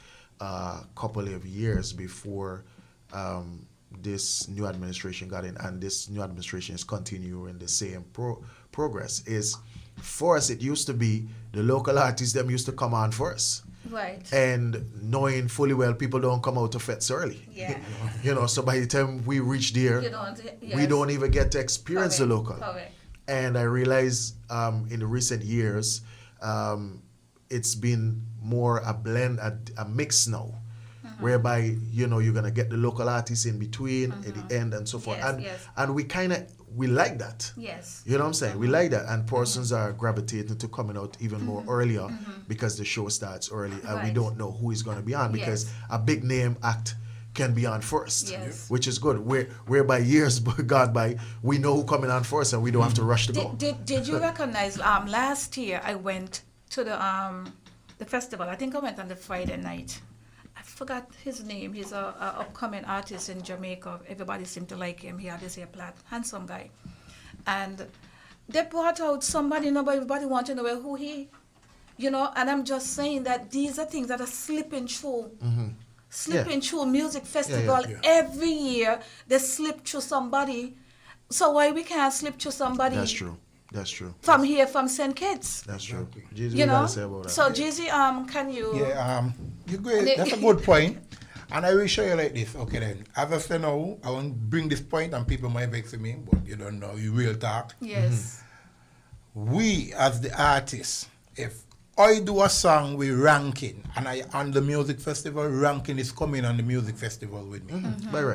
couple of years before this new administration got in, and this new administration is continuing the same progress, is for us, it used to be the local artists, them used to come on first. Right. And knowing fully well people don't come out to fets early. Yeah. So by the time we reach there, we don't even get to experience the local. Correct. And I realize in the recent years, it's been more a blend, a mix now, whereby, you're going to get the local artists in between, at the end, and so forth. And we like that. Yes. You know what I'm saying? We like that. And persons are gravitating to coming out even more earlier because the show starts early and we don't know who is going to be on, because a big name act can be on first, which is good. Whereby years gone by, we know who coming on first and we don't have to rush to go. Did you recognize last year I went to the festival? I think I went on the Friday night. I forgot his name. He's a upcoming artist in Jamaica. Everybody seemed to like him. He had his hair plait, handsome guy. And they brought out somebody, everybody wanted to know who he, and I'm just saying that these are things that are slipping through. Slipping through music festival. Every year they slip through somebody. So why we can't slip through somebody? That's true. From here, from St. Kitts. That's true. Jeezy, what you gotta say about that? So Jeezy, can you? Yeah, you great. That's a good point. And I will show you like this. Okay then. As I say now, I want to bring this point, and people might vex me, but you don't know. You real talk. Yes. We as the artists, if I do a song with ranking, and I on the music festival, ranking is coming on the music festival with me.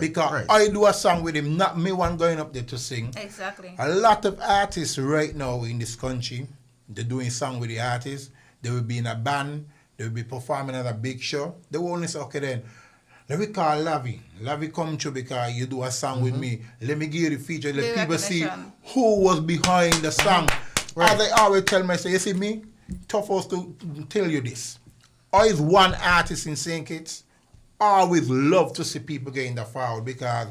Because I do a song with him, not me one going up there to sing. Exactly. A lot of artists right now in this country, they're doing song with the artists. They will be in a band. They will be performing at a big show. They will only say, okay then, let me call Lavi. Lavi come through because you do a song with me. Let me give you the feature. Let people see who was behind the song. As I always tell myself, you see me? Tough us to tell you this. Always one artist in St. Kitts. Always love to see people getting the forward, because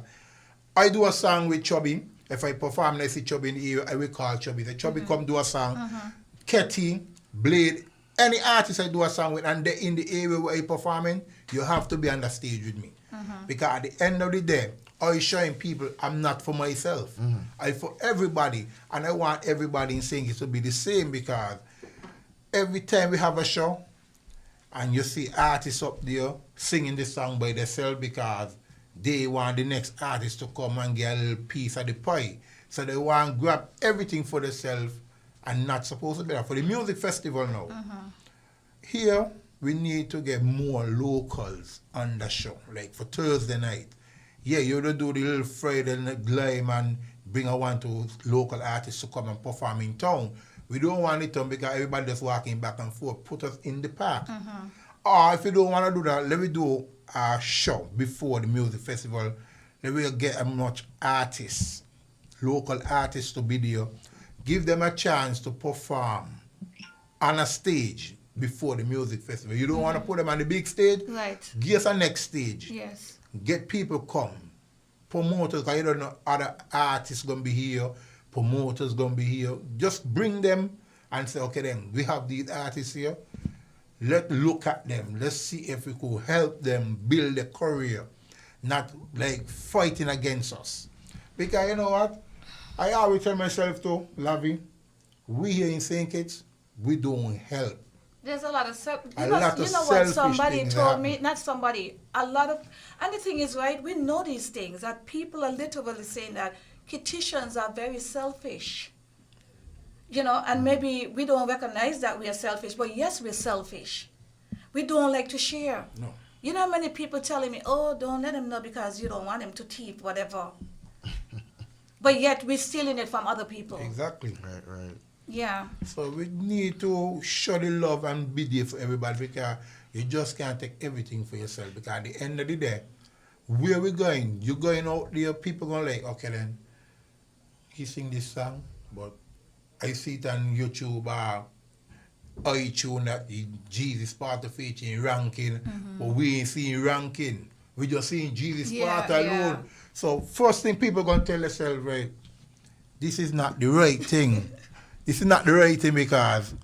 I do a song with Chubby. If I perform and I see Chubby in the area, I will call Chubby. The Chubby come do a song. Ketty, Blade, any artist I do a song with, and they in the area where I performing, you have to be on the stage with me. Because at the end of the day, I showing people I'm not for myself. I for everybody. And I want everybody in St. Kitts to be the same, because every time we have a show and you see artists up there singing the song by themselves because they want the next artist to come and get a little piece of the pie. So they want to grab everything for themselves and not supposed to be there. For the music festival now, here we need to get more locals on the show. Like for Thursday night. Yeah, you would do the little Friday and Glam and bring a one to local artists to come and perform in town. We don't want it to because everybody just walking back and forth. Put us in the park. Or if you don't want to do that, let me do a show before the music festival. Let me get a much artists, local artists to be there. Give them a chance to perform on a stage before the music festival. You don't want to put them on the big stage? Right. Give us a next stage. Yes. Get people come. Promoters, because you don't know other artists going to be here, promoters going to be here. Just bring them and say, okay then, we have these artists here. Let's look at them. Let's see if we could help them build a career, not like fighting against us. Because you know what? I always tell myself too, Lavi, we here in St. Kitts, we don't help. There's a lot of A lot of you know what selfish somebody things told happen. me, not somebody, a lot of, and the thing is, right, we know these things, that people are literally saying that Kittitians are very selfish. You know, and maybe we don't recognize that we are selfish, but yes, we're selfish. We don't like to share. No. You know how many people telling me, oh, don't let him know because you don't want him to thief, whatever. But yet we're stealing it from other people. Exactly. Right. Yeah. So we need to show the love and be there for everybody because you just can't take everything for yourself. Because at the end of the day, where we going? You're going out there, people going like, okay then, he sing this song, but I see it on YouTube or iTunes that the Jesus part of it in ranking, but we ain't seeing ranking. We just seeing Jesus part alone. Yeah. So first thing people going to tell themselves, right, this is not the right thing. This is not the right thing because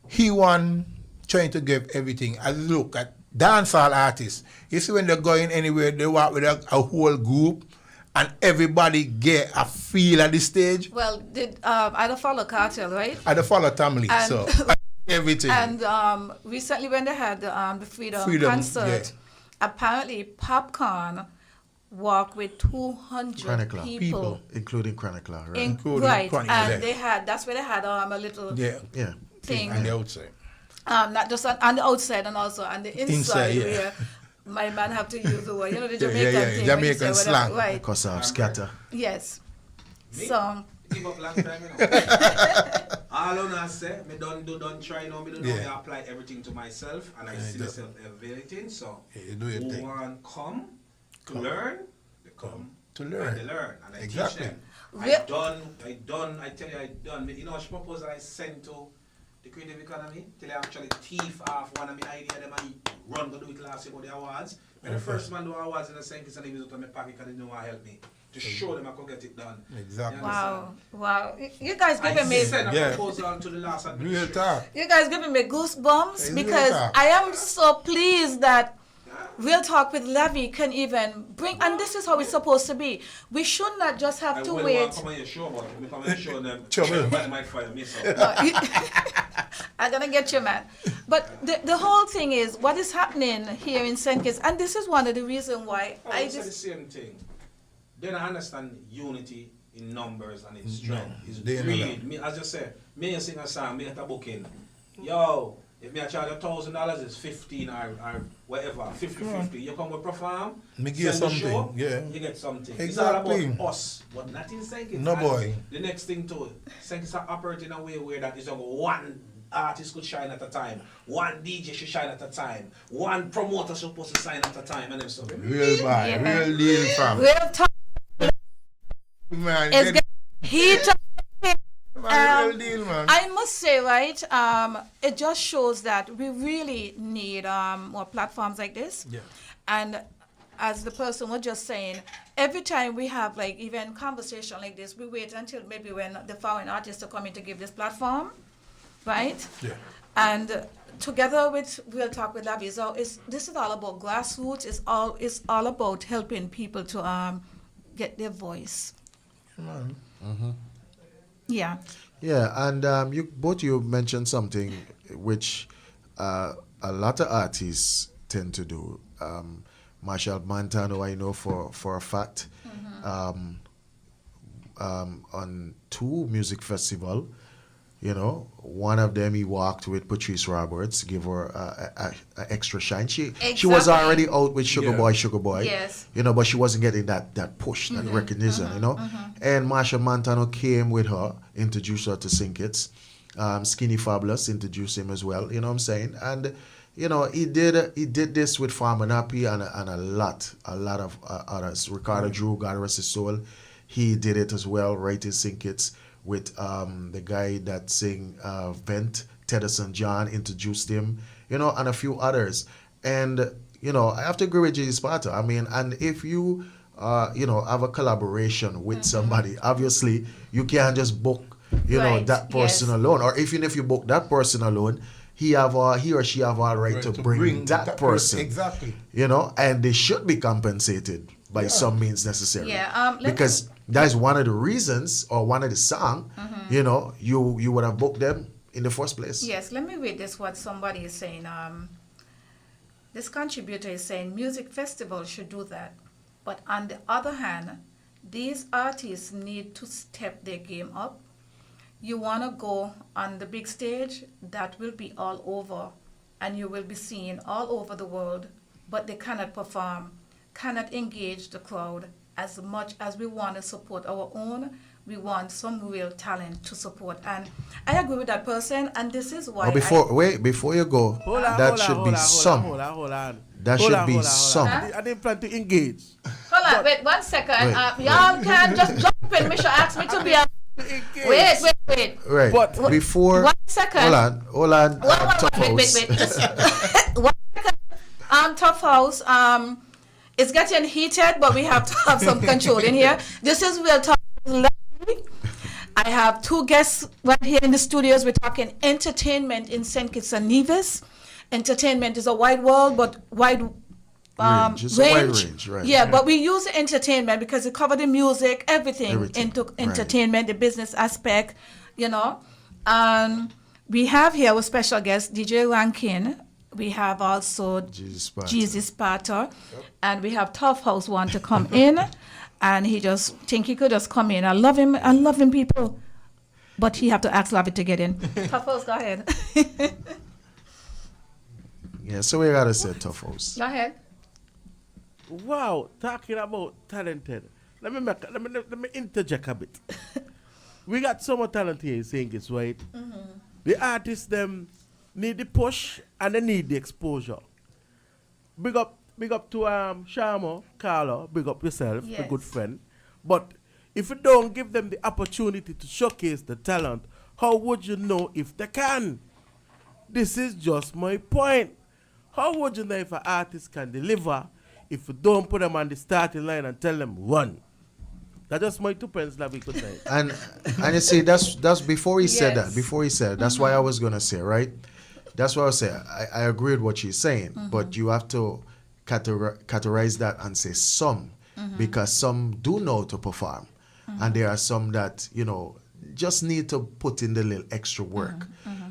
he one trying to give everything. As you look at dancehall artists, you see when they're going anywhere, they walk with a whole group and everybody get a feel at the stage. Well, I don't follow Cartel, right? I don't follow family, And- so everything. And recently when they had the Freedom concert, yeah. apparently Popcorn walked with 200 Chronicler. people. Including Chronicler, right? Including Right, Chronicler, and yeah. that's where they had a little yeah, Yeah. thing, on the outside. not just on the outside and also on the inside, yeah. where my man have to use the word, you know, the Yeah, Jamaican yeah, thing. Jamaican when you say whatever, slang. Right, Because of scatter. yes. Me? So, Give up last time, you know. All I say, me don't try now, me don't know, me apply everything to myself, and I see do. myself evaluating, so Yeah, you do your who thing. want come to learn, they come to learn. and they learn, and I Exactly. teach them. Re- I tell you, I done. You know, which proposal I sent to the creative economy, till I actually thief off one of my idea, them and run to do it last year about the awards. And the first man do awards in the St. Kitts and he was out of my pocket because they didn't want to help me. To show them I could get it done. Exactly. You wow. You guys I giving me sent a Yeah. proposal to the last Real administration. talk. You guys giving me goosebumps It's because real talk. I am so pleased that Real Talk with Lavi can even bring, and this is how it's supposed to be. We should not just have to wait. Come on your show, but we come on your show them. Trouble. Might fire me, so. I'm gonna get you, man. But the whole thing is what is happening here in St. Kitts, and this is one of the reasons why I say the same thing. Then I understand unity in numbers and in strength. It's they know greed. that. Me, as I say, me sing a song, me get a booking. Yo, if me I charge $1,000, it's 15 or whatever, 50-50. You come with perform, Me give send the something, show, yeah. you get something. Exactly. It's all about us, but not in St. Kitts. No, And boy. The next thing too, St. Kitts are operating in a way where that is only one artist could shine at a time, one DJ should shine at a time, one promoter supposed to shine at a time, and them stuff. Real buy, Yeah. real deal, fam. Real Talk Man, is get- getting heat. man, real deal, man. I must say, right, it just shows that we really need more platforms like this. Yeah. And as the person was just saying, every time we have like even conversation like this, we wait until maybe when the foreign artists are coming to give this platform, right? Yeah. And together with Real Talk with Lavi, so this is all about grassroots. It's all about helping people to get their voice. Man. Yeah. Yeah, and you mentioned something which a lot of artists tend to do. Marshall Montano, I know for a fact, on 2 music festival, You know, one of them he walked with Patrice Roberts, give her a extra shine. She was Exactly. already out with Sugar Yeah. Boy. Yes. You know, but she wasn't getting that push, that recognition. You know, and Marsha Montano came with her, introduced her to Sinkits. Skinny Fabulous introduced him as well. You know what I'm saying? And you know, he did this with Farmer Nappy and a lot of others. Ricardo Drew, God rest his soul, he did it as well. Writing Sinkits with the guy that sing Vent, Tedderson John introduced him. You know, and a few others. And you know, I have to agree with J. Sparta. I mean, and if you you know, have a collaboration with somebody, obviously you can't just book you know Right, that person yes. alone, or even if you book that person alone, he or she have all right to bring that person. Exactly. You know, and they should be compensated by some means necessary. Yeah, let me- because that's one of the reasons, or one of the song. You know, you would have booked them in the first place. Yes, let me read this what somebody is saying. This contributor is saying music festivals should do that. But on the other hand, these artists need to step their game up. You want to go on the big stage, that will be all over, and you will be seen all over the world, but they cannot perform, cannot engage the crowd as much as we want to support our own. We want some real talent to support. And I agree with that person, and this is why Before you go, that should be some. Hold on. That should be some. I didn't plan to engage. Hold on, wait 1 second. Wait. Y'all can't just jump in. Misha asked me to be a... Wait. Right. But- Before 1 second. hold on. Tough House. Wait. Just 1 second. Tough House. It's getting heated, but we have to have some control in here. This is Real Talk. I have two guests right here in the studios. We're talking entertainment in St. Kitts and Nevis. Entertainment is a wide world, but wide Range. It's a wide range, right. Yeah, but we use entertainment because it covers the music, everything into right. entertainment, the business aspect, you know. We have here our special guest, DJ Rankin. We have also Jesus Sparta. And we have Tough House want to come in. And he just think he could just come in. I love him, people. But he have to ask Lavi to get in. Tough House, go ahead. Yeah, so we gotta say Tough House. Go ahead. Wow, talking about talented. Let me interject a bit. We got so much talent here in St. Kitts, right? The artists them need the push and they need the exposure. Big up to Shamo, Carlo, big up yourself, a Yes. good friend. But if you don't give them the opportunity to showcase the talent, how would you know if they can? This is just my point. How would you know if an artist can deliver if you don't put them on the starting line and tell them run? That's just my 2 pence, Lavi, good night. And you see, that's before he said that. Yes. Before he said, that's why I was gonna say, right? That's what I was saying. I agree with what she's saying, but you have to categorize that and say some, because some do know to perform, and there are some that just need to put in the little extra work.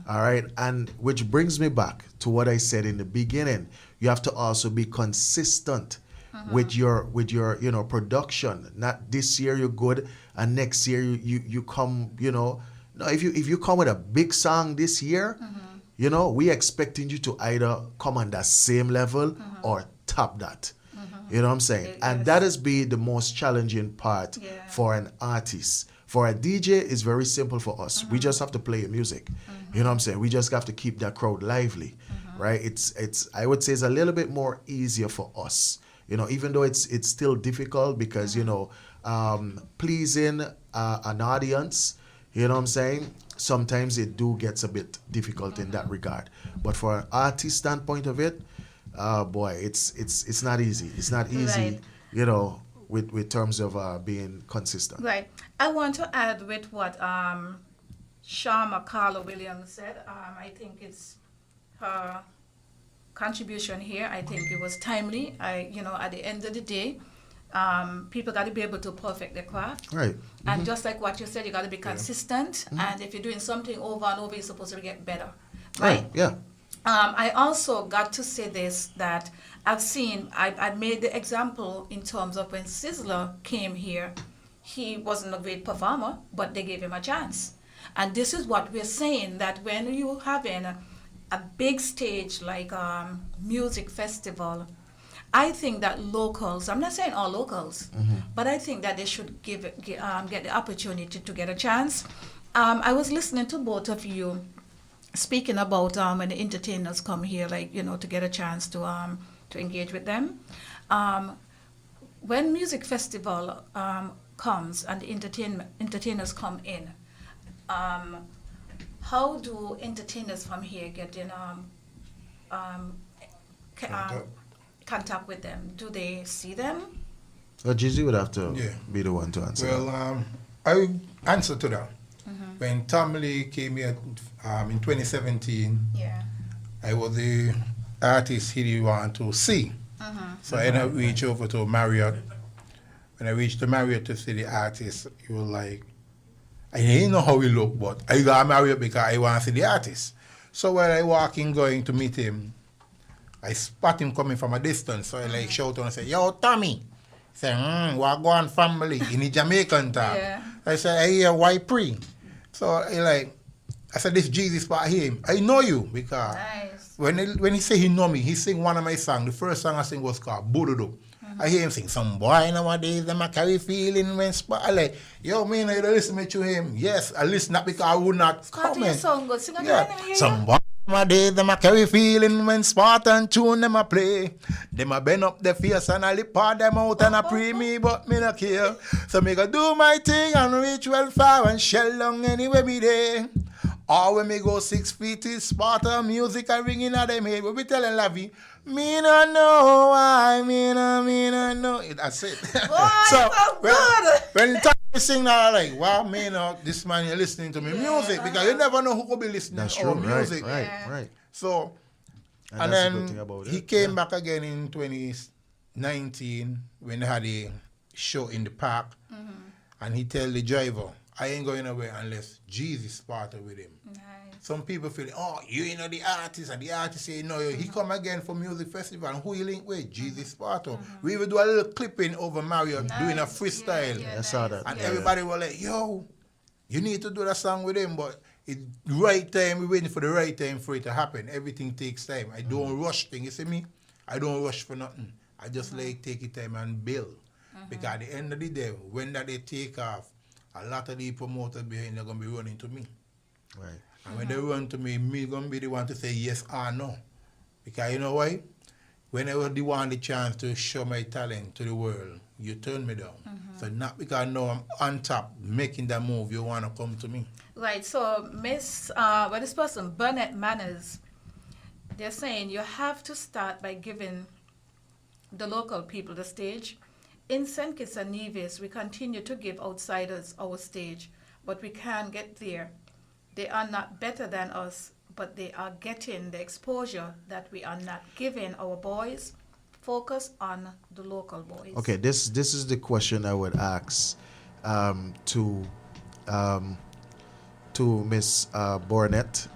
All right, and which brings me back to what I said in the beginning. You have to also be consistent with your production. Not this year you're good and next year you come, no, if you come with a big song this year, we expecting you to either come on that same level or top that. You know what I'm saying? And that is be the most challenging part for an artist. For a DJ, it's very simple for us. We just have to play music. You know what I'm saying? We just have to keep that crowd lively, right? It's I would say it's a little bit more easier for us. Even though it's still difficult because pleasing an audience, you know what I'm saying? Sometimes it gets a bit difficult in that regard. But for an artist standpoint of it, boy, it's not easy. It's not easy, Right. With terms of being consistent. Right. I want to add with what Sharma Carla Williams said. I think it's her contribution here. I think it was timely. At the end of the day, people got to be able to perfect their craft. Right. And just like what you said, you got to be consistent. And if you're doing something over and over, you're supposed to get better. Right? Yeah. I also got to say this, that I made the example in terms of when Sizzler came here. He wasn't a great performer, but they gave him a chance. And this is what we're saying, that when you having a big stage like music festival, I think that locals, I'm not saying all locals, but I think that they should get the opportunity to get a chance. I was listening to both of you speaking about when the entertainers come here, like, to get a chance to engage with them. When music festival comes and the entertainers come in, how do entertainers from here get in contact with them? Do they see them? Well, Gigi would have to be the one to answer. Well, I answer to that. When Tom Lee came here in 2017, I was the artist he wanted to see. So I ended up reach over to Marriott. When I reached the Marriott to see the artist, he was like, I didn't know how he looked, but I got Marriott because I want to see the artist. So while I walk in going to meet him, I spot him coming from a distance. So I like shout out and say, yo, Tommy. He said, what go on family? In the Jamaican talk. I said, I hear white pre. So I said, this Jesus spot him. I know you because when he say he know me, he sing one of my songs. The first song I sing was called Bududu. I hear him sing, some boy nowadays, them a carry feeling when spot. I like, yo, man, I don't listen to him. Yes, I listen not because I would not comment. Song good. Sing again. Some boy nowadays, them a carry feeling when spot and tune them a play. Them a bend up their face and I lip part them out and I pray me, but me not care. So me go do my thing and reach well far and shell long anywhere me there. Or when me go 6 feet is spot of music I ring in at them head. But we telling Lavi, me no know why, me no know. That's it. Boy, so when you talk to sing now, I'm like, wow, man, this man you're listening to me music because you never know who could be listening That's to true, music. right. So, and that's the good then thing about he it. came back again in 2019 when they had a show in the park, and he tell the driver, I ain't going away unless Jesus partner with him. Nice. Some people feel, oh, you know the artist, and the artist say, no, he come again for music festival, and who you link with? Jesus Sparto. We will do a little clipping over Mario doing a freestyle. I saw that. And everybody was like, yo, you need to do that song with him, but it's right time, we're waiting for the right time for it to happen. Everything takes time. I don't rush things, you see me? I don't rush for nothing. I just like take it time and build. Because at the end of the day, when that they take off, a lot of the promoters behind they're going to be running to me. Right. And when they run to me going to be the one to say yes or no. Because you know why? Whenever they want the chance to show my talent to the world, you turn me down. So not because I know I'm on top, making that move, you want to come to me. Right, so this person, Burnett Manners, they're saying you have to start by giving the local people the stage. In St. Kitts and Nevis, we continue to give outsiders our stage, but we can't get there. They are not better than us, but they are getting the exposure that we are not giving our boys. Focus on the local boys. Okay, this is the question I would ask to Miss Burnett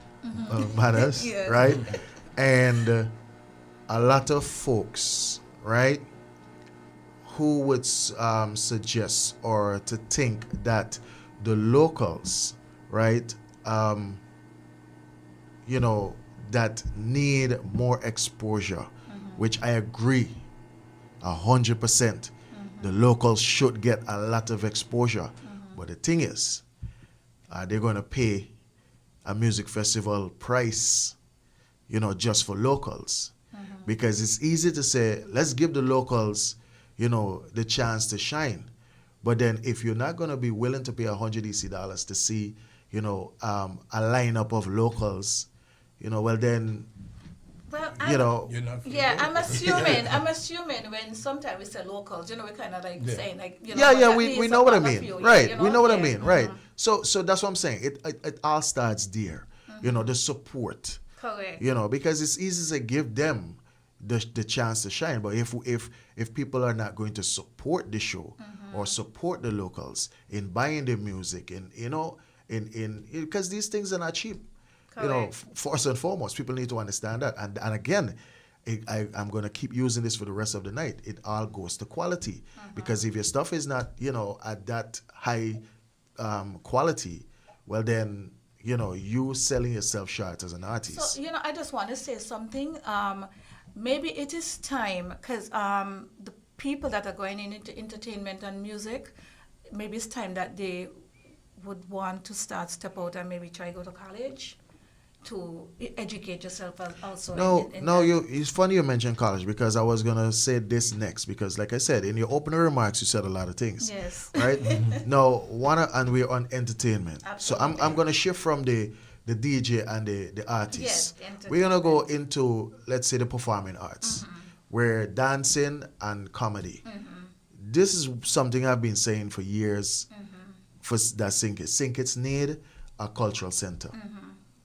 Manners, Yes. right? And a lot of folks, right, who would suggest or to think that the locals, right, that need more exposure, which I agree 100%. The locals should get a lot of exposure. But the thing is, they're going to pay a music festival price, just for locals. Because it's easy to say, let's give the locals, the chance to shine. But then if you're not going to be willing to pay $100 EC to see, a lineup of locals, well then, You're not I'm assuming when sometimes we say locals, we kind of like saying like, we know what I mean, right? We know what I mean, right? So that's what I'm saying. It all starts there, the support, correct. Because it's easy to give them the chance to shine, but if people are not going to support the show or support the locals in buying the music and in because these things are not cheap. Correct. First and foremost, people need to understand that. And again, I'm going to keep using this for the rest of the night. It all goes to quality. Because if your stuff is not, at that high quality, well then, you selling yourself short as an artist. So, I just want to say something. Maybe it is time, because the people that are going into entertainment and music, maybe it's time that they would want to step out and maybe try go to college to educate yourself also. It's funny you mentioned college, because I was going to say this next, because like I said, in your opening remarks, you said a lot of things. Yes. Right? And we're on entertainment. Absolutely. So I'm going to shift from the DJ and the artist. Yes, we're going to go into, let's say, the performing arts, where dancing and comedy. This is something I've been saying for years for that Sinkits need a cultural center.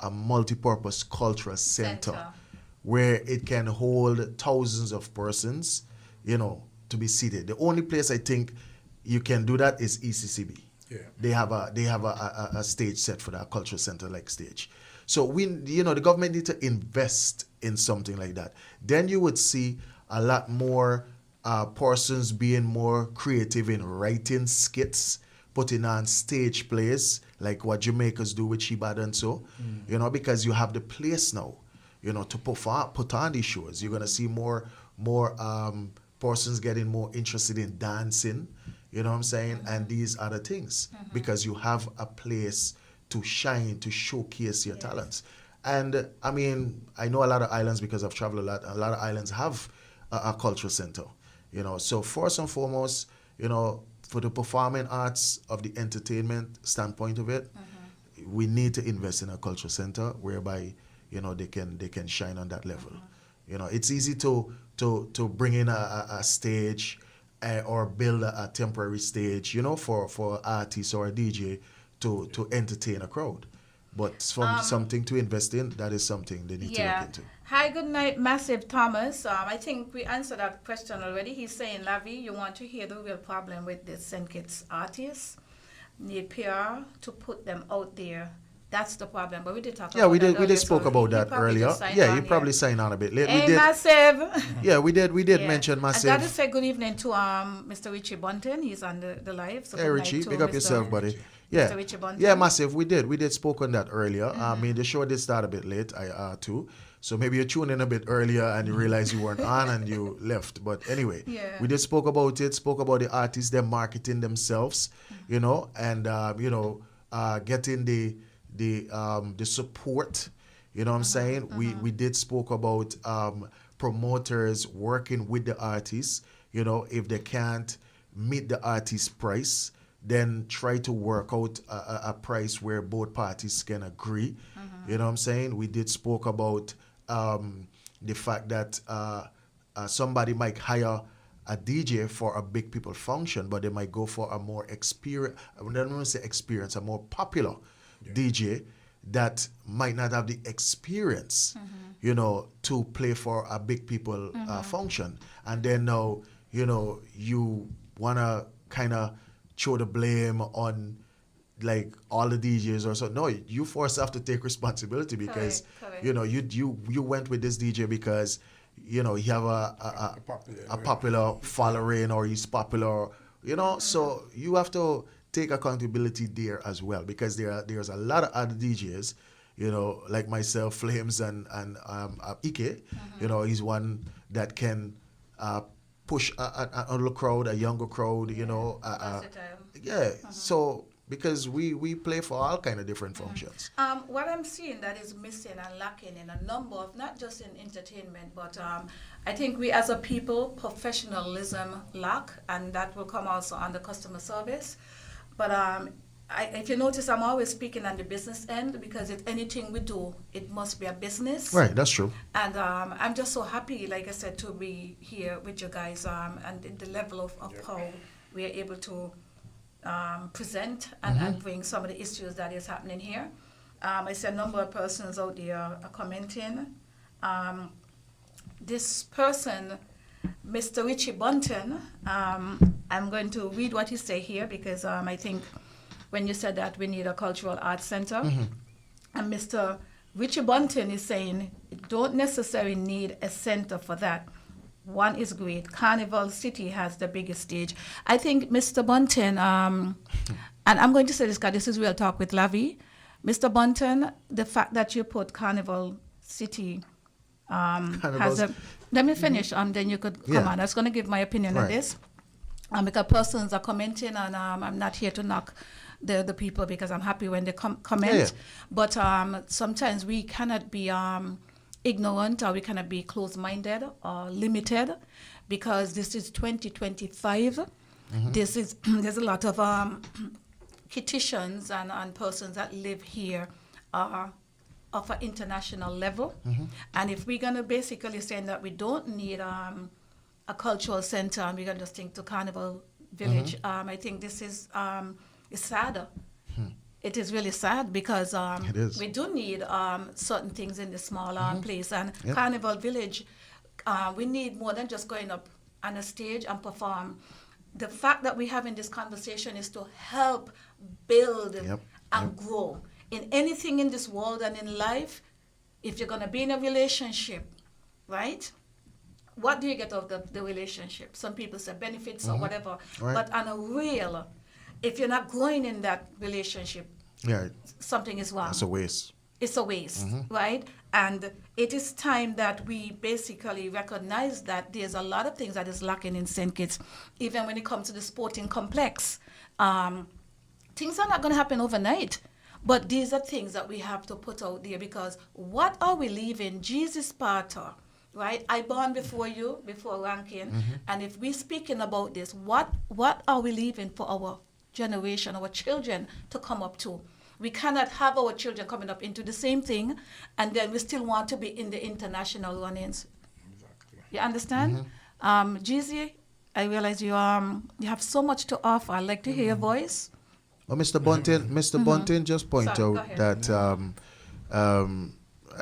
A multi-purpose cultural center where it can hold thousands of persons, to be seated. The only place I think you can do that is ECCB. Yeah. They have a stage set for that cultural center like stage. So the government need to invest in something like that. Then you would see a lot more persons being more creative in writing skits, putting on stage plays like what Jamaicans do with Shibad and so, because you have the place now, to put on these shows. You're gonna see more persons getting more interested in dancing, you know what I'm saying, and these other things, because you have a place to shine, to showcase your talents. And I mean, I know a lot of islands, because I've traveled a lot of islands have a cultural center, So first and foremost, for the performing arts of the entertainment standpoint of it, we need to invest in a cultural center whereby they can shine on that level. It's easy to bring in a stage or build a temporary stage, for artists or a DJ to entertain a crowd. But something to invest in, that is something they need to look into. Hi, good night, Massive Thomas. I think we answered that question already. He's saying, Lavi, you want to hear the real problem with the St. Kitts artists? Need PR to put them out there. That's the problem. But we did talk about that. We did spoke about that earlier. Yeah, you probably signed on a bit late. Hey, Massive. Yeah, we did mention Massive. I got to say good evening to Mr. Richie Bunton. He's on the live. So hey, Richie, big up yourself, buddy. Mr. Richie Bunton. Yeah, Massive. We did spoke on that earlier. I mean, the show did start a bit late, too. So maybe you tuned in a bit earlier and you realized you weren't on and you left. But anyway, we did spoke about the artists, them marketing themselves, and getting the support, what I'm saying? We did spoke about promoters working with the artists, if they can't meet the artist's price, then try to work out a price where both parties can agree. You know what I'm saying? We did spoke about the fact that somebody might hire a DJ for a big people function, but they might go for a more a more popular DJ that might not have the experience, to play for a big people function. And then now, you want to kind of throw the blame on like all the DJs or so. No, you force have to take responsibility because correct. You went with this DJ because he have a popular following, or he's popular, so you have to take accountability there as well, because there's a lot of other DJs, like myself, Flames and Ike, he's one that can push a crowd, a younger crowd, so because we play for all kind of different functions. What I'm seeing that is missing and lacking in a number of, not just in entertainment, but I think we as a people, professionalism lack, and that will come also under customer service. But if you notice, I'm always speaking on the business end, because if anything we do, it must be a business. Right, that's true. And I'm just so happy, like I said, to be here with you guys, and the level of how we are able to present and bring some of the issues that is happening here. I see a number of persons out there are commenting. This person, Mr. Richie Bunton, I'm going to read what he said here, because I think when you said that we need a cultural arts center, and Mr. Richie Bunton is saying, don't necessarily need a center for that. One is great. Carnival City has the biggest stage. I think Mr. Bunton, and I'm going to say this because this is Real Talk with Lavi, Mr. Bunton, the fact that you put Carnival City has a. Let me finish, then you could come on. I was going to give my opinion on this. Because persons are commenting, and I'm not here to knock the people because I'm happy when they comment. But sometimes we cannot be ignorant, or we cannot be closed-minded or limited, because this is 2025. There's a lot of Kititians and persons that live here of an international level. And if we're going to basically say that we don't need a cultural center and we're going to just think to Carnival Village, I think this is sad. It is really sad because we do need certain things in the small place. And Carnival Village, we need more than just going up on a stage and perform. The fact that we're having this conversation is to help build and grow. In anything in this world and in life, if you're going to be in a relationship, right? What do you get out of the relationship? Some people say benefits or whatever. Right. But on a real, if you're not growing in that relationship, something is wrong. It's a waste. It's a waste, right? And it is time that we basically recognize that there's a lot of things that is lacking in St. Kitts, even when it comes to the sporting complex. Things are not going to happen overnight. But these are things that we have to put out there, because what are we leaving? Jesus Sparta, right? I born before you, before ranking. And if we're speaking about this, what are we leaving for our generation, our children to come up to? We cannot have our children coming up into the same thing, and then we still want to be in the international run-ins. Exactly. You understand? Jeezy, I realize you have so much to offer. I'd like to hear your voice. Well, Mr. Bunton just point out that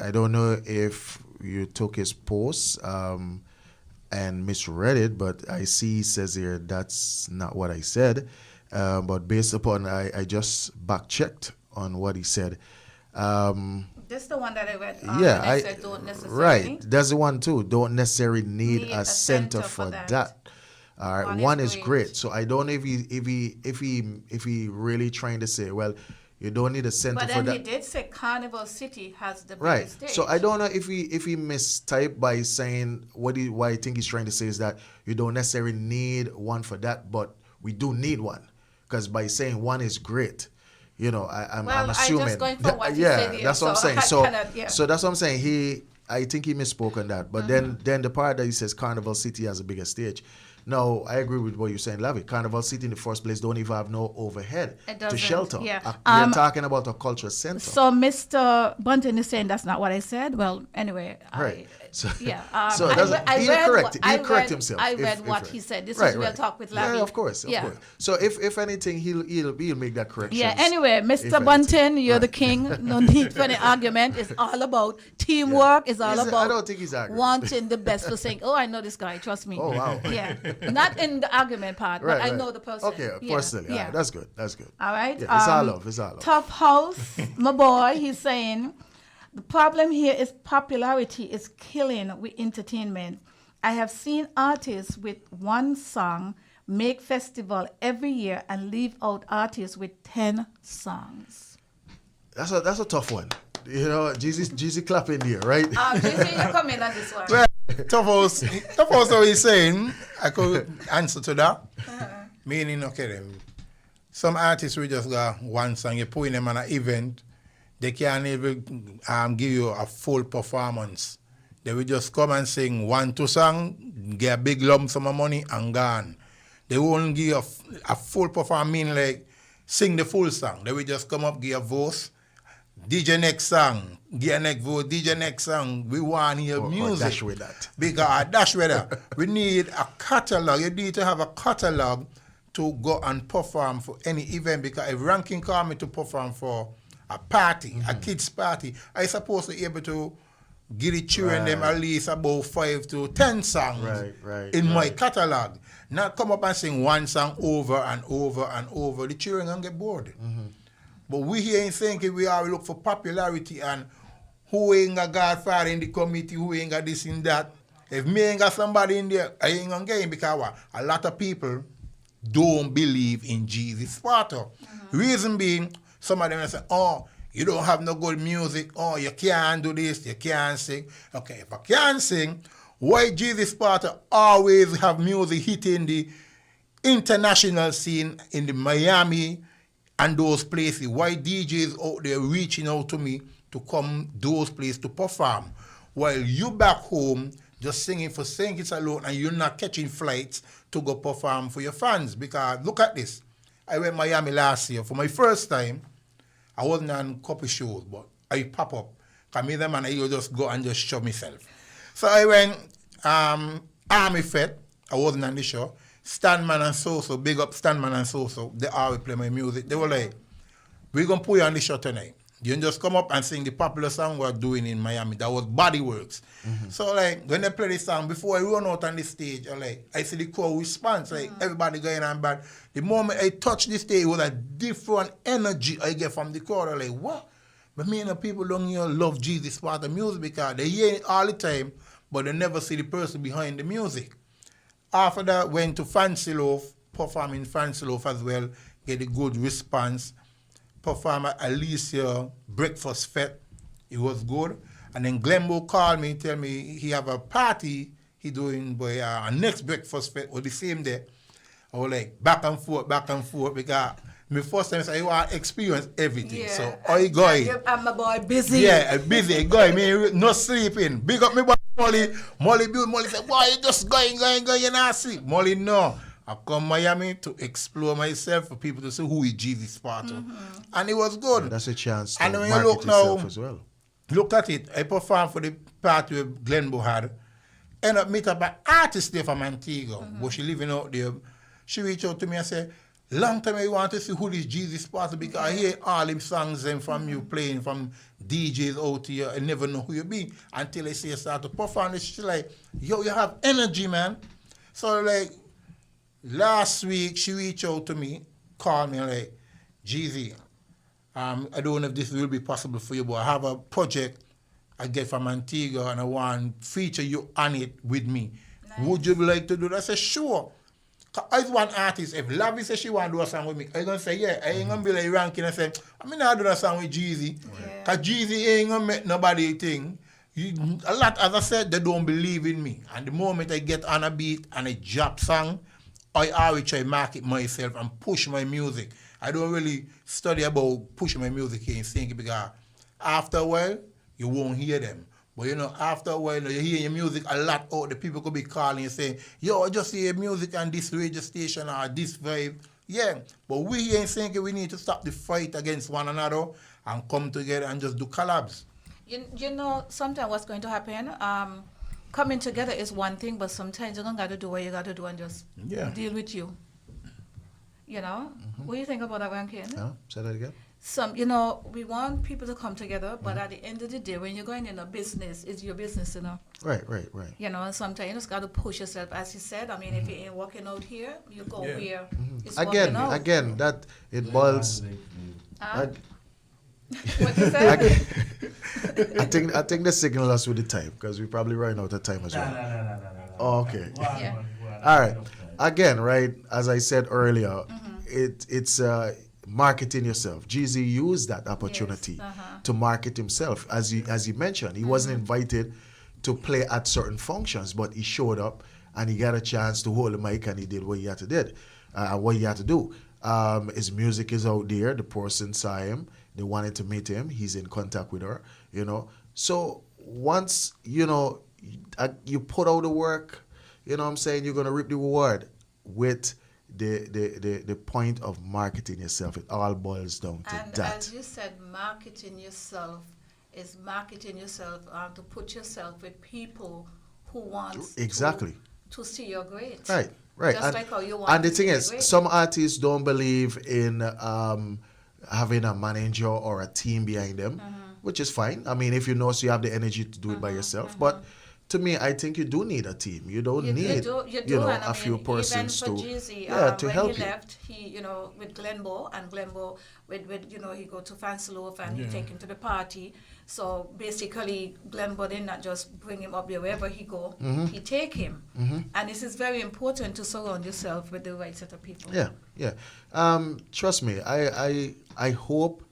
I don't know if you took his post and misread it, but I see he says here that's not what I said. But based upon, I just back-checked on what he said. This is the one that I read. I said don't necessarily. Right, that's the one too. Don't necessarily need a center for that. All right, one is great. So I don't know if he really trying to say, well, you don't need a center for that. But then he did say Carnival City has the Right. biggest stage. So I don't know if he mistyped by saying what I think he's trying to say is that you don't necessarily need one for that, but we do need one, because by saying one is great, I'm assuming. I'm just going for what he said here, that's what I'm saying. So that's what I'm saying. I think he misspoke on that. But then the part that he says Carnival City has a bigger stage. No, I agree with what you're saying, Lavi. Carnival City in the first place don't even have no overhead to shelter. Yeah. You're talking about a cultural center. So Mr. Bunton is saying that's not what I said. Well, anyway. Right. He correct himself. I read what he said. This is Real Talk with Lavi. Yeah, of course. So if anything, he'll make that correction. Yeah, anyway, Mr. Bunton, you're the king. No need for any argument. It's all about teamwork. It's all about I don't think he's arguing. Wanting the best for saying, I know this guy, trust me. Oh, wow. Yeah. Not in the argument part, but I know the person. Okay, personally. Yeah. That's good. All right. Yeah, it's all love. Tough House, my boy, he's saying, the problem here is popularity is killing with entertainment. I have seen artists with one song make festival every year and leave out artists with 10 songs. That's a tough one. Jeezy clapping here, right? Jeezy, you come in on this one. Well, Tough House, what he's saying, I could answer to that. Meaning, some artists will just got one song, you put them on an event, they can't even give you a full performance. They will just come and sing 1-2 songs, get a big lump sum of money and gone. They won't give you a full performance, meaning like sing the full song. They will just come up, give a voice, DJ next song, give a next vote, DJ next song. We want to hear music. Dash with that. Because dash with that. We need a catalog. You need to have a catalog to go and perform for any event, because if ranking call me to perform for a party, a kids party, I supposed to be able to give the children them at least about 5 to 10 songs in my catalog. Not come up and sing one song over and over and over. The children can get bored. But we here in St. Kitts, we always look for popularity and who ain't got Godfather in the committee, who ain't got this and that. If me ain't got somebody in there, I ain't gonna get him, because what? A lot of people don't believe in Jesus Sparta. Reason being, some of them say, you don't have no good music. Oh, you can't do this, you can't sing. Okay, if I can't sing, why Jesus Sparta always have music hitting the international scene in the Miami and those places? Why DJs out there reaching out to me to come those places to perform, while you back home just singing for singing alone and you're not catching flights to go perform for your fans? Because look at this. I went Miami last year. For my first time, I wasn't on a couple shows, but I pop up. Because me them and I just go and just show myself. So I went Army Fed. I wasn't on the show. Standman and So-So, big up Standman and So-So. They always play my music. They were like, we're going to put you on the show tonight. You can just come up and sing the popular song we're doing in Miami. That was Bodyworks. So like, when they play the song, before I run out on the stage, I see the crowd response, like everybody going on bad. The moment I touch the stage, it was a different energy I get from the crowd. I'm like, what? But me and the people down here love Jesus part of music because they hear it all the time, but they never see the person behind the music. After that, went to Fancy Loaf, performing Fancy Loaf as well, get a good response. Perform at Alicia Breakfast Fete. It was good. And then Glenbo called me, tell me he have a party he doing by next Breakfast Fete or the same day. I was like back and forth because my first time I want to experience everything. Yeah. So I go. I'm a boy busy. Yeah, I'm busy. Guy, me not sleeping. Big up me boy Molly. Molly said, boy, you just going, you not sleep. Molly, no. I come Miami to explore myself for people to see who is Jesus Sparta. And it was good. Yeah, that's a chance to and when market you look now, yourself as well. Look at it. I performed for the party with Glenbo had. End up meet up an artist there from Antigua, but she living out there. She reached out to me and said, long time I want to see who this Jesus Sparta because I hear all them songs them from you playing from DJs out here. I never know who you be until I see you start to perform. She's like, yo, you have energy, man. So like, last week, she reached out to me, called me like, Jeezy, I don't know if this will be possible for you, but I have a project I get from Antigua and I want to feature you on it with me. Nice. Would you like to do that? I said, sure. As one artist, if Lavi says she want to do a song with me, I'm going to say, yeah. I ain't going to be like ranking and say, I'm not doing a song with Jeezy. Because Jeezy ain't going to make nobody think. A lot, as I said, they don't believe in me. And the moment I get on a beat and a drop song, I always try to market myself and push my music. I don't really study about pushing my music here in singing because after a while, you won't hear them. But you know, after a while, you hear your music a lot out. The people could be calling and saying, yo, I just hear music on this radio station or this vibe. Yeah, but we here in St. we need to stop the fight against one another and come together and just do collabs. You know, sometimes what's going to happen, coming together is one thing, but sometimes you're going to got to do what you got to do and just deal with you. You know? What do you think about that, Rankin? Yeah, say that again. You know, we want people to come together, but at the end of the day, when you're going in a business, it's your business, you know? Right. You know, and sometimes you just got to push yourself. As you said, I mean, if you ain't working out here, you go where it's working out. Again, that it boils... What you say? I think they signal us with the time because we probably run out of time as well. No. Oh, okay. Yeah. All right. Again, right, as I said earlier, it's marketing yourself. Jeezy used that opportunity to market himself. As he mentioned, he wasn't invited to play at certain functions, but he showed up and he got a chance to hold the mic and he did what he had to do. His music is out there. The person saw him. They wanted to meet him. He's in contact with her, you know. So once, you know, you put out the work, you know what I'm saying, you're going to reap the reward with the point of marketing yourself. It all boils down to and that. As you said, marketing yourself is marketing yourself to put yourself with people who want to see your great. Right. Just and, like how you want and the to thing see is, great. some artists don't believe in having a manager or a team behind them, which is fine. I mean, if you know, so you have the energy to do it by yourself. But to me, I think you do need a team. You don't need, you know, a few persons even for to, Jeezy, to when help he you. left, he, you know, with Glenbo, with you know, he go to Fancy Loaf and he take him to the party. So basically, Glenbo did not just bring him up there wherever he go, he take him. And this is very important to surround yourself with the right set of people. Yeah. Trust me, I hope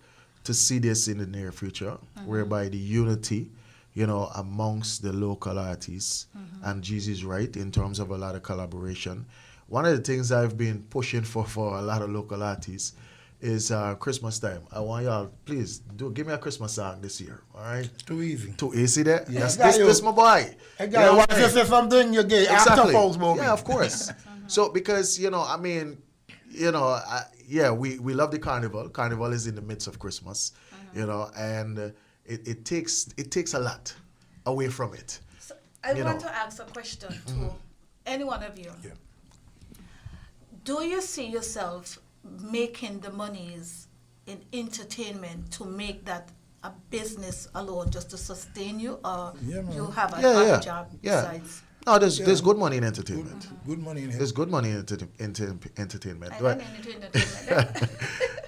to see this in the near future, whereby the unity, amongst the local artists, and Jeezy's right in terms of a lot of collaboration. One of the things I've been pushing for a lot of local artists is Christmas time. I want y'all, please, give me a Christmas song this year, all right? Too easy. Too easy there? Yeah. This my boy. Hey, guy, what you say something you get after folks, movie. Yeah, of course. So, because, we love the carnival. Carnival is in the midst of Christmas, and it takes a lot away from it. So I want to ask a question to any one of you. Yeah. Do you see yourself making the monies in entertainment to make that a business alone just to sustain you, or you have a job besides? No, there's good money in entertainment. Good money in here. There's good money in entertainment. I But, don't need to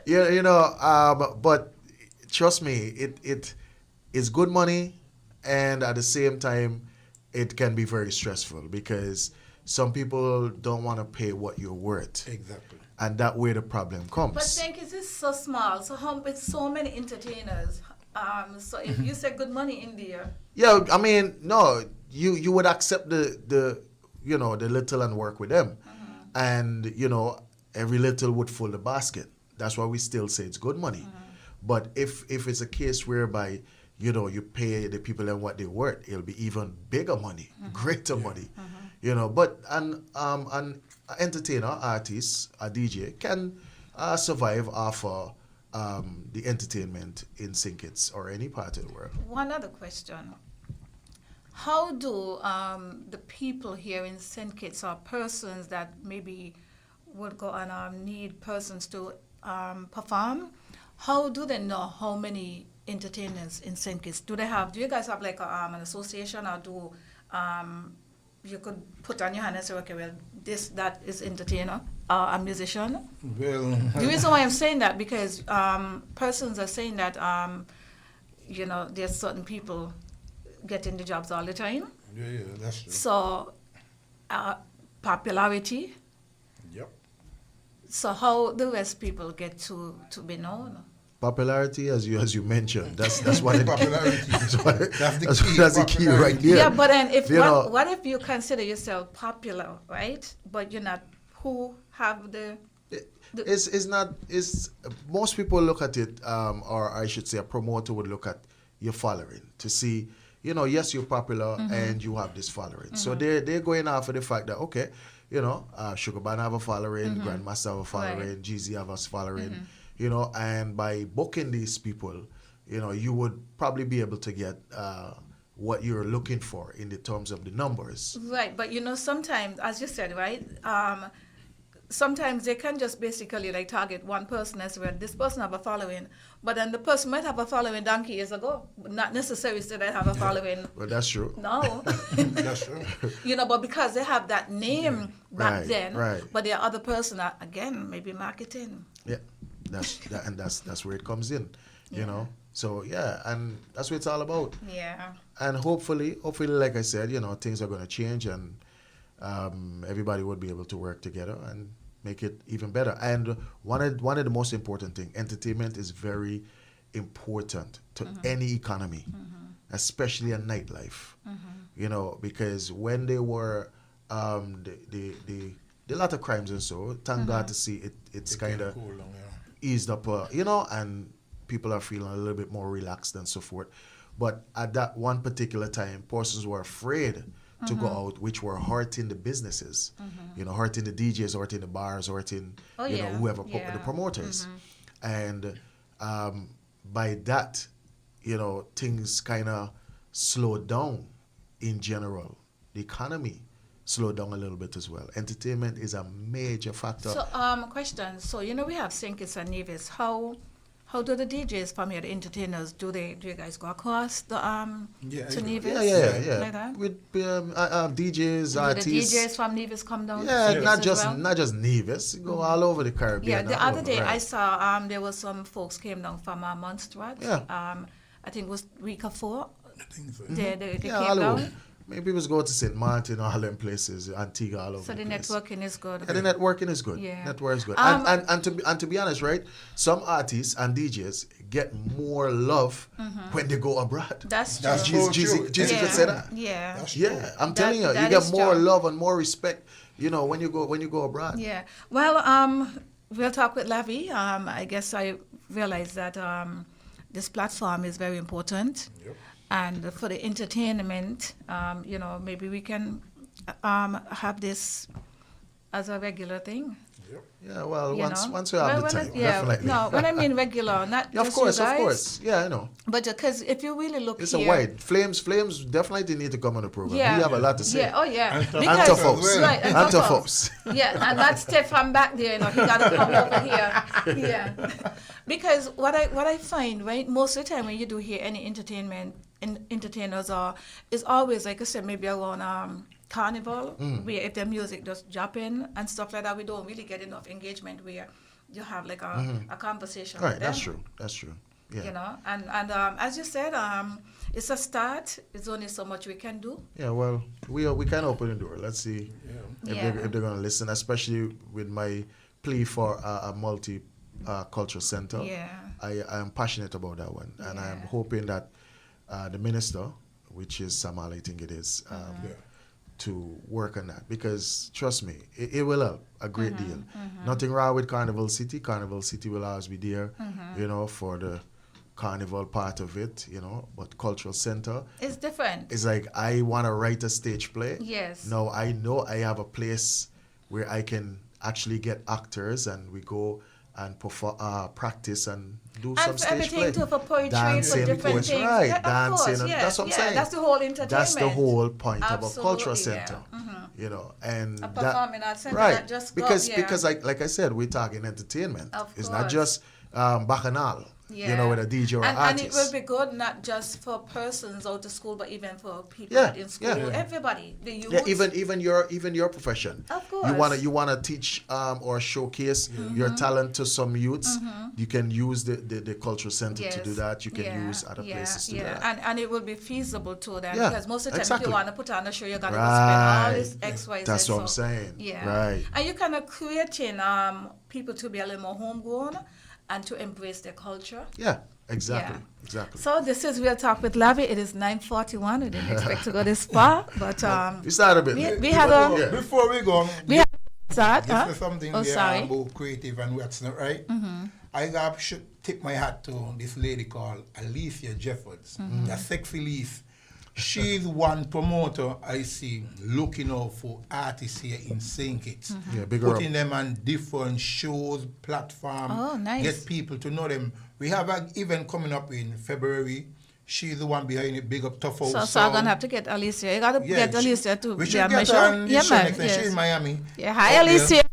entertainment. but trust me, it is good money, and at the same time, it can be very stressful because some people don't want to pay what you're worth. Exactly. And that way the problem comes. But think is this so small? So how with so many entertainers? So if you say good money in there, Yeah, I mean, no, you would accept the little and work with them, and every little would fill the basket. That's why we still say it's good money. But if it's a case whereby you pay the people and what they're worth, it'll be even bigger money, greater money. But an entertainer, artist, a DJ can survive off the entertainment in St. Kitts or any part of the world. one other question. How do the people here in St. Kitts, or persons that maybe would go and need persons to perform, how do they know how many entertainers in St. Kitts? Do you guys have like an association, or do you could put on your hand and say, okay, well, that is entertainer, a musician? Well, The reason why I'm saying that, because persons are saying that, there's certain people getting the jobs all the time. yeah, that's true. So, popularity. Yep. So how the rest people get to be known? Popularity, as you mentioned, that's what it Popularity. that's That's the key, that's the key right popularity. there. Yeah, but then what know, if you consider yourself popular, right? But you're not. Who have the it's most people look at it, or I should say a promoter would look at your following to see, yes, you're popular and you have this following. So they're going after the fact that, okay, Sugar Band have a following, Grandmaster have a following, Right. GZ have a following, and by booking these people, you would probably be able to get what you're looking for in the terms of the numbers. right? But sometimes, as you said, right? Sometimes they can just basically like target one person as well. This person have a following, but then the person might have a following donkey years ago. Not necessarily so they have a following. Well, that's true. No. That's true. But because they have that name back Right, then, right. but the other person, again, maybe marketing. Yeah, that's where it comes in, So yeah, and that's what it's all about. Yeah. And hopefully, like I said, things are going to change, and everybody would be able to work together and make it even better. And one of the most important thing, entertainment is very important to any economy, especially a nightlife. Because when there were the lot of crimes and so, thank God to see it's kind of Cool long, yeah. eased up, and people are feeling a little bit more relaxed and so forth. But at that one particular time, persons were afraid to go out, which were hurting the businesses, hurting the DJs, hurting the bars, hurting whoever, the promoters. And by that, things kind of slowed down in general. The economy slowed down a little bit as well. Entertainment is a major factor. So, question. So, we have St. Kitts and Nevis. How do the DJs from here, the entertainers, do you guys go across the to Nevis? Yeah. Like that? With DJs, Do artists. the DJs from Nevis come down? to Yeah, St. not Kitts just as well? not just Nevis. You go all over the Caribbean. Yeah, the all other over, day right. I saw there was some folks came down from Montserrat. Yeah. I think it was week or 4. I think so. They Yeah, came all over. down. Maybe people go to St. Martin, all them places, Antigua, all over So the place. networking is good. Yeah, the networking is good. Yeah. Network is good. Um, And to be honest, right? Some artists and DJs get more love when they go abroad. That's true. That's true. Jeezy yeah. could say that. Yeah. That's true. Yeah, I'm telling you, you that get is more true. love and more respect, you know, when you go abroad. Yeah. Well, we'll talk with Lavi. I guess I realize that this platform is very important. Yep. And for the entertainment, you know, maybe we can have this as a regular thing. Yeah, well, You know? once you have the time, definitely. No, when I mean regular, not Yeah, just of course, you guys, of course. Yeah, I know. but because if you really look It's here, a wide. Flames definitely need to come on the program. Yeah. We have a lot to say. yeah, oh yeah, And And tough Because- folks. right, and And tough tough folks. yeah, and that's Stefan back there, you know, he got to come over here. Yeah. Because what I find, right, most of the time when you do hear any entertainers is always, like I said, maybe around carnival, where if the music just drop in and stuff like that, we don't really get enough engagement where you have like a conversation Right, with them. that's true. That's true. Yeah. You know, and as you said, it's a start. It's only so much we can do. Yeah, well, we can open the door. Let's see if Yeah. they're going to listen, especially with my plea for a multi-cultural center. Yeah. I am passionate about that one, and I am Yeah. hoping that the minister, which is Samal, I think it is, to work on that, because trust me, it will help a great deal. Nothing wrong with Carnival City. Carnival City will always be there, you know, for the carnival part of it, you know, but cultural center, It's different. it's like I want to write a stage play. Yes. Now I know I have a place where I can actually get actors and we go and perform, practice and do some And for stage everything play. too, for poetry, Dancing, for different poetry, things. right, Yeah, of dancing, course, and yes, that's what I'm yeah, saying. that's the whole entertainment. That's the whole point of a Absolutely, cultural yeah. center, you know, and A performing arts center right, that just go- because yeah. because like I said, we're talking entertainment. Of It's course. not just bacchanal, you know, with a DJ or and artist. it will be good not just for persons out of school, but even for people Yeah, in school. yeah. Everybody, the youth. Yeah, even your profession. Of You wanna course. teach or showcase your talent to some youths. You can use the cultural center to do that. You can use other places to do that. And it will be feasible to them, Yeah, because most of the time if exactly. you want to put on a show, you got to spend all this Right. X, Y, Z. That's what so- I'm saying. Yeah. Right. And you kind of creating people to be a little more homegrown and to embrace their culture. Yeah, exactly. Yeah. Exactly. So this is Real Talk with Lavi. It is 9:41. We didn't expect to go this far, but We started a bit late. we had a Yeah. Before we go, we had a start. this Huh? is something Oh, we sorry. are about creative and what's not right. I should tip my hat to this lady called Alicia Jeffords, the sexy Leaf. She's one promoter I see looking out for artists here in St. Kitts. Yeah, big her up. Putting them on different shows, platforms, Oh, nice. get people to know them. We have an event coming up in February. She's the one behind it, Big Up Tough House. So I'm gonna have to get Alicia. You gotta get Alicia to We be should on my get her show. on Yeah, this show man. next time. She's in Yes. Miami. Yeah, hi, Up there. Alicia.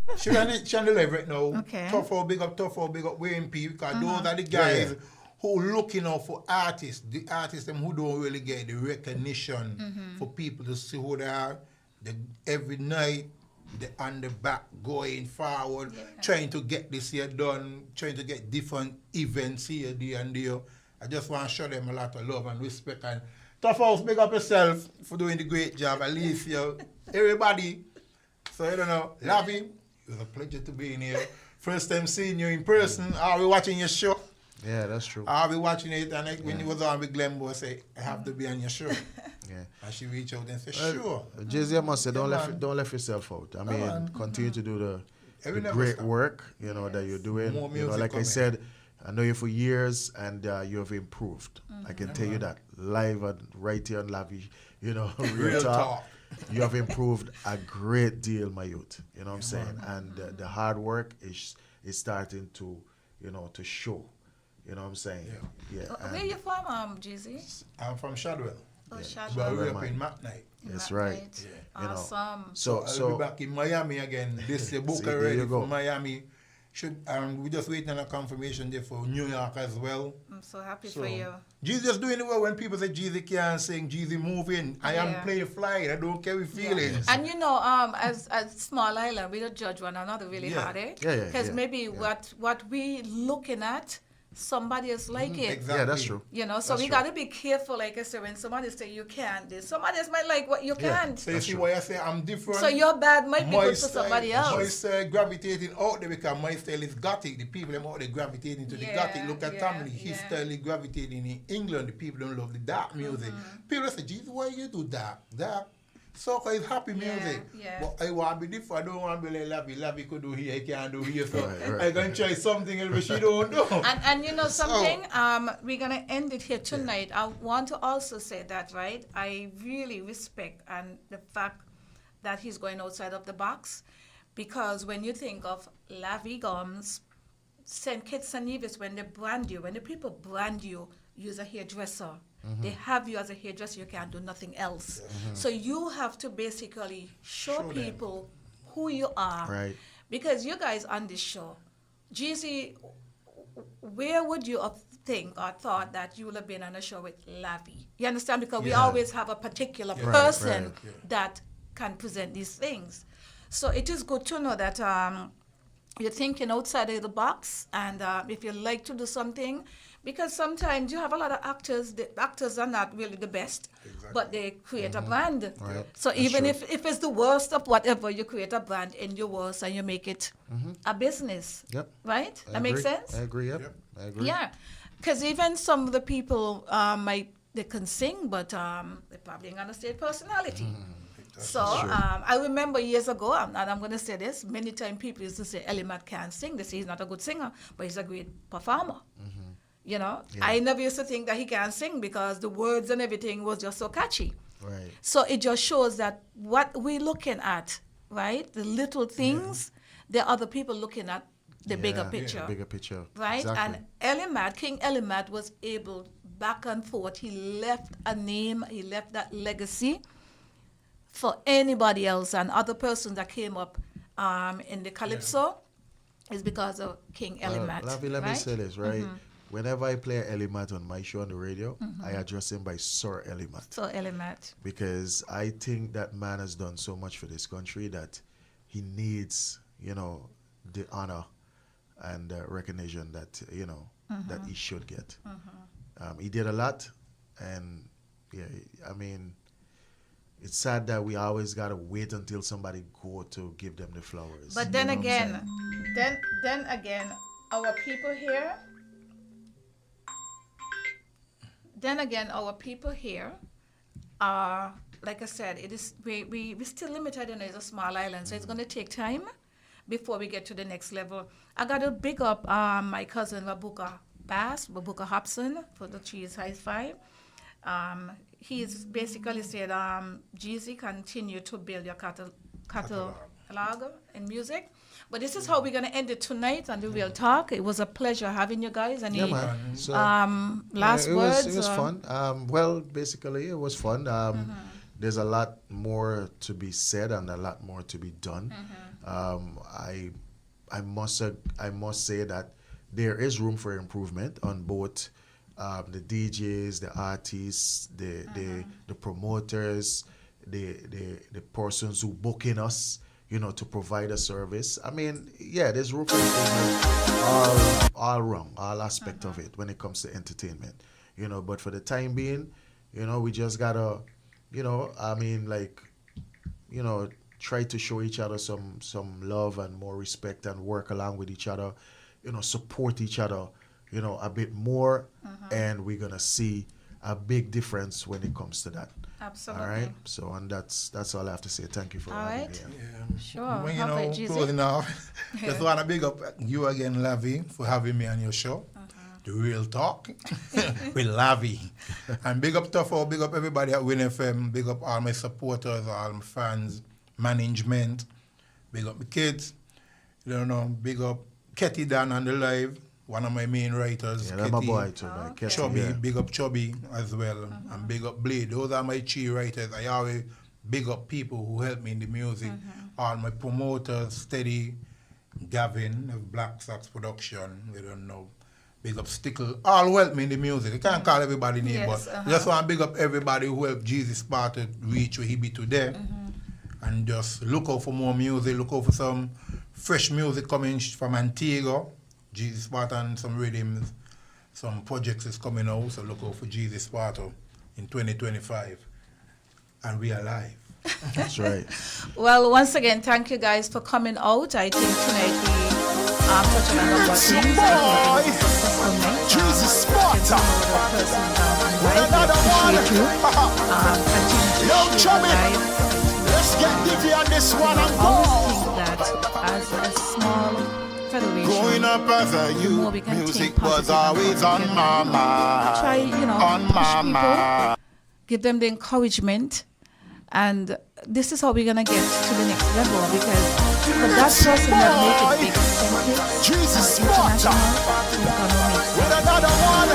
She on the live right now. Okay. Tough out, big up Wayne P. Because those are the guys who looking out for artists. The artists them who don't really get the recognition for people to see who they are. Every night they're on the back going forward, trying to get this year done, trying to get different events here, there and there. I just want to show them a lot of love and respect. And Tough House, big up yourself for doing the great job. Alicia, everybody. So, I don't know, Lavi, it was a pleasure to be in here. First time seeing you in person. Are we watching your show? Yeah, that's true. I'll be watching it, and when you was on with Glenbo, I say, I have to be on your show. Yeah. And she reach out and say, sure. Jay-Z, I must say, don't man. left yourself out. I mean, man. continue to do the Every never great stop. work, you know, that you're doing. More You know, music like I coming. said, I know you for years, and you have improved. I can tell you that live and right here on Lavi, you know, real talk. You have improved a great deal, my youth. You know what I'm saying? And the hard work is starting to, you know, to show. You know what I'm saying? Yeah. Where and you from, Jeezy? I'm from Shadwell. Oh, But Shadwell. we up in McKnight. that's Right. right. You know. Awesome. I'll be back in Miami again. This year, book See, there already you go. for Miami. We just waiting on a confirmation there for New York as well. I'm so happy So, for you. Jesus doing it well. When people say Jeezy can't sing, Jeezy moving. I am Yeah. playing flying. I don't care with feelings. And you know, as small island, we don't judge one another really Yeah. hard, eh? Yeah, yeah, Because yeah, maybe yeah. what we looking at somebody else like it. Exactly. Yeah, that's true. You know, so That's we true. got to be careful, like I said, when somebody say you can't this, somebody else might like what you Yeah. can't. So you That's see true. why I say I'm different? So your bad might be My good for style- somebody My else. style gravitating out there because my style is Gothic. The people them out there gravitating to the Yeah, Gothic. Look at yeah, Tommy. His yeah. style is gravitating in England. The people don't love the dark music. People say, Jesus, why you do dark? Dark. Soca is happy music. yeah. But I want to be different. I don't want to be like Lavi. Lavi could do here, I can't do here. So Right. I can try something else but she don't do. And you know something, we're gonna end it here tonight. I want to also say that, right? I really respect and the fact that he's going outside of the box, because when you think of Lavi Gumbs, St. Kitts and Nevis, when they brand you, when the people brand you, you're a hairdresser. They have you as a hairdresser, you can't do nothing else. So you have to basically show Show them. people who you are. Right. Because you guys on this show, Jeezy, where would you have think or thought that you would have been on a show with Lavi? You understand? Because we Yeah. always have a particular Right, person right. that can present these things. So it is good to know that you're thinking outside of the box, and if you like to do something, because sometimes you have a lot of actors, the actors are not really the best, but they create a brand. Right. So That's even true. if it's the worst of whatever, you create a brand in your worst and you make it a business. Yep. Right? I That makes agree. sense? I agree. Yep. I agree. Yeah, because even some of the people they can sing, but they probably ain't gonna stage personality. So true. I remember years ago, and I'm gonna say this, many times people used to say Elimat can't sing. They say he's not a good singer, but he's a great performer. You know, Yeah. I never used to think that he can't sing because the words and everything was just so catchy. Right. So it just shows that what we're looking at, right, the little things, there are other people looking at the bigger Yeah, picture. The bigger picture. Right? Exactly. And Elimat, King Elimat was able, back and forth, he left a name, he left that legacy for anybody else and other persons that came up in the Calypso is because of King Elimat. Lavi, let me right? say this, right? Whenever I play Elimat on my show on the radio, I address him by Sir Elimat. So Elimat. Because I think that man has done so much for this country that he needs, you know, the honor and recognition that, you know, that he should get. He did a lot, and yeah, I mean, it's sad that we always gotta wait until somebody go to give them the flowers. But you then know what I'm again, saying? then again, our people here. Then again, our people here are, like I said, it is we still limited, and it's a small island, so it's going to take time before we get to the next level. I got to big up my cousin Wabuka Hobson for the cheese high five. He's basically said, Jeezy, continue to build your catalog in music. But this is how we're going to end it tonight on the Real Talk. It was a pleasure having you guys. Any Yeah, man. So, last it words? Was, it was or- fun. Well, basically, it was fun. There's a lot more to be said and a lot more to be done. I must say that there is room for improvement on both the DJs, the artists, the promoters, the persons who booking us, you know, to provide a service. I mean, yeah, there's room for improvement all wrong, all aspect of it when it comes to entertainment, you know. But for the time being, you know, we just gotta, you know, I mean, like, you know, try to show each other some love and more respect and work along with each other, you know, support each other, you know, a bit more, and we're gonna see a big difference when it comes to that. Absolutely. All right. So, and that's all I have to say. Thank you for All having right. me. Sure. When you How know, about Jeezy? closing off, just want to big up you again, Lavi, for having me on your show. The Real Talk with Lavi. And big up Tough, big up everybody at Win FM, big up all my supporters, all my fans, management, big up the kids, you know, big up Ketty Dan on the live, one of my main writers. Yeah, that's my Ketty. boy too, man. Ketty, Chubby, yeah. big up Chubby as well, and big up Blade. Those are my three writers. I always big up people who help me in the music. All my promoters, Steady, Gavin of Black Sox Production, we don't know. Big up Stickle, all who help me in the music. I can't call everybody name, Yes, but just want to big up everybody who helped Jesus Sparta reach where he be today. And just look out for more music, look out for some fresh music coming from Antigua, Jesus Sparta and some rhythms. some projects is coming out, so look out for Jesus Sparta in 2025. And we are live. That's right. Well, once again, thank you guys for coming out. I think tonight we touched on a number of things. I think it was a successful night. Jesus Sparta. Another one. Continue Yo, to share chummy. live. Let's get divvy on this one and I always go. think that as a small federation, Growing up as a the more we youth, can music think was positive and always come on together, my mind. try, On push my people, mind. give them the encouragement, and this is how we're gonna get to the next level. Because for that person that make it big Jesus international, Sparta. it's gonna make With sense, another one.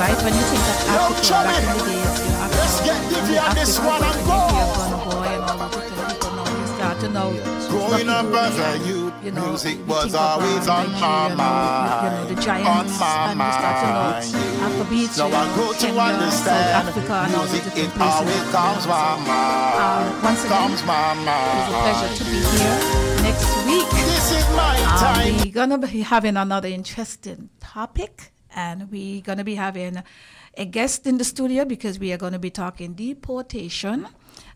right? When you think of Africa chummy. back in the days, Let's get divvy on this one and and go. you hear Burna Boy and all the different people now, you start to know. Growing up as a youth, music was always on my mind. The giants, On my and you start to mind. know Afrobeats, Now I go to Kenya, understand. South Africa, and all the Music, different it places. always comes my mind. Once again, Comes my it's a mind. pleasure to be here. Next week, This is my time. we're gonna be having another interesting topic, and we're gonna be having a guest in the studio because we are gonna be talking deportation,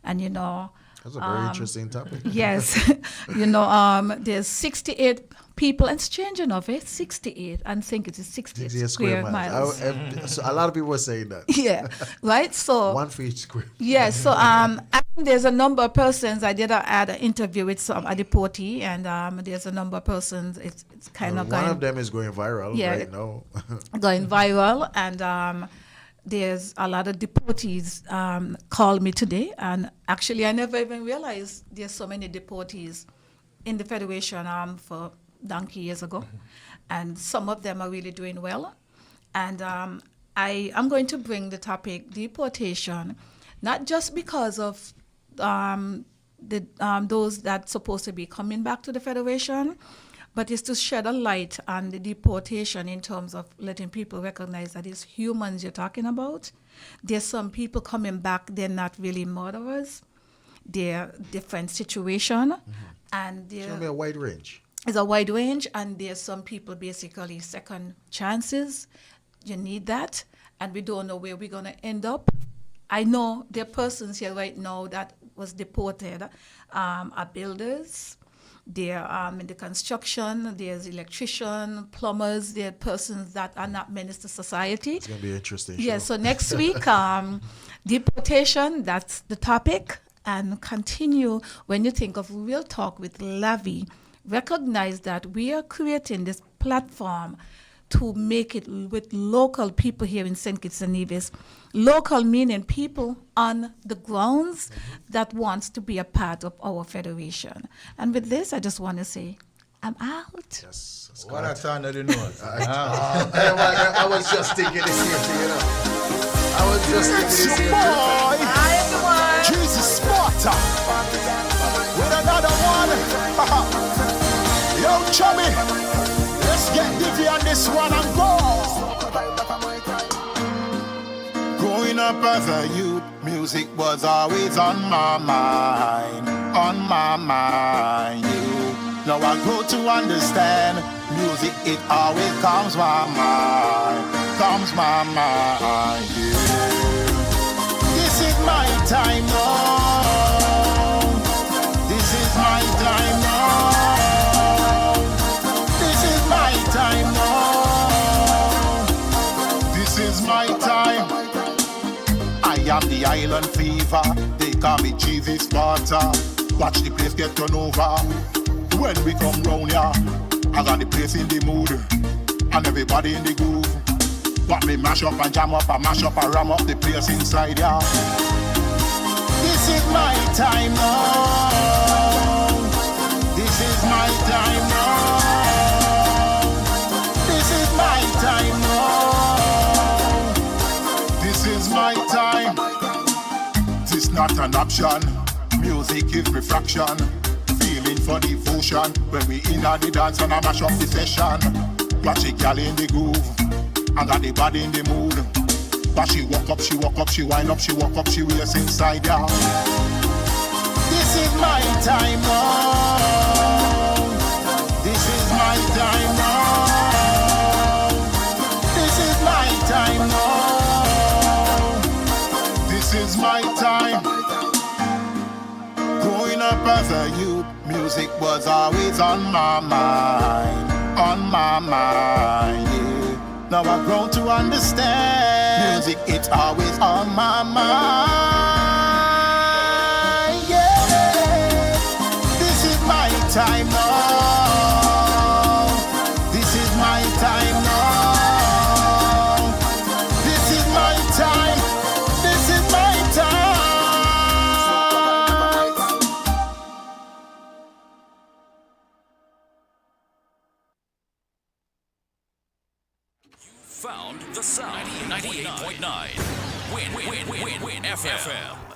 and That's a very interesting topic. yes, there's 68 people, and strange enough, 68, and think it is 68 60 square miles. So a lot of people are saying that. Yeah, right. So One for each square. yeah, so and there's a number of persons. I did had an interview with some a deportee, and there's a number of persons. It's kind of One going, of them is going viral Yeah. right now. going viral, and there's a lot of deportees called me today, and actually I never even realized there's so many deportees in the federation for donkey years ago, and some of them are really doing well, and I am going to bring the topic deportation, not just because of those that's supposed to be coming back to the federation, but it's to shed a light on the deportation in terms of letting people recognize that it's humans you're talking about. There's some people coming back, they're not really murderers. They're different situation, and Show me a wide range. it's a wide range, and there's some people basically second chances. You need that, and we don't know where we're gonna end up. I know there are persons here right now that was deported, are builders. They're in the construction. There's electrician, plumbers. There are persons that are not menace to society. It's gonna be interesting. Yeah, show. so next week, deportation, that's the topic. And continue, when you think of Real Talk with Lavi, recognize that we are creating this platform to make it with local people here in St. Kitts and Nevis. Local meaning people on the grounds that wants to be a part of our federation. And with this, I just want to say, I'm out. Yes. That's What a correct. turn of the nose. I was just thinking the same thing, I was just thinking the It's same your thing. boy. Hi, everyone. Jesus Sparta. With another one. Yo, chummy. Let's get divvy on this one and go. Growing up as a youth, music was always on my mind. On my mind, Now I grow to understand, music, it always comes my mind. Comes my mind, This is my time now. This is my time now. This is my time now. This is my time. I am the island fever. They call me cheesy Sparta. Watch the place get turned over. When we come round here, I got the place in the mood. And everybody in the groove. What me mash up and jam up, I mash up and ram up the place inside here. This is my time now. This is my time now. This is my time now. This is my time. This not an option. Music is refraction. Feeling for devotion. When we in at the dance and I mash up the session. Watch a gal in the groove. I got the body in the mood. But she walk up, she wind up, she walk up, she waist inside ya. This is my time now. This is my time now. This is up as a youth, music was always on my mind, yeah. Now I've grown to understand, music, it's always on my mind, yeah. This is my time now, this is my time now, this is my time, this is my time. Found the sound. 98.9. Win FM.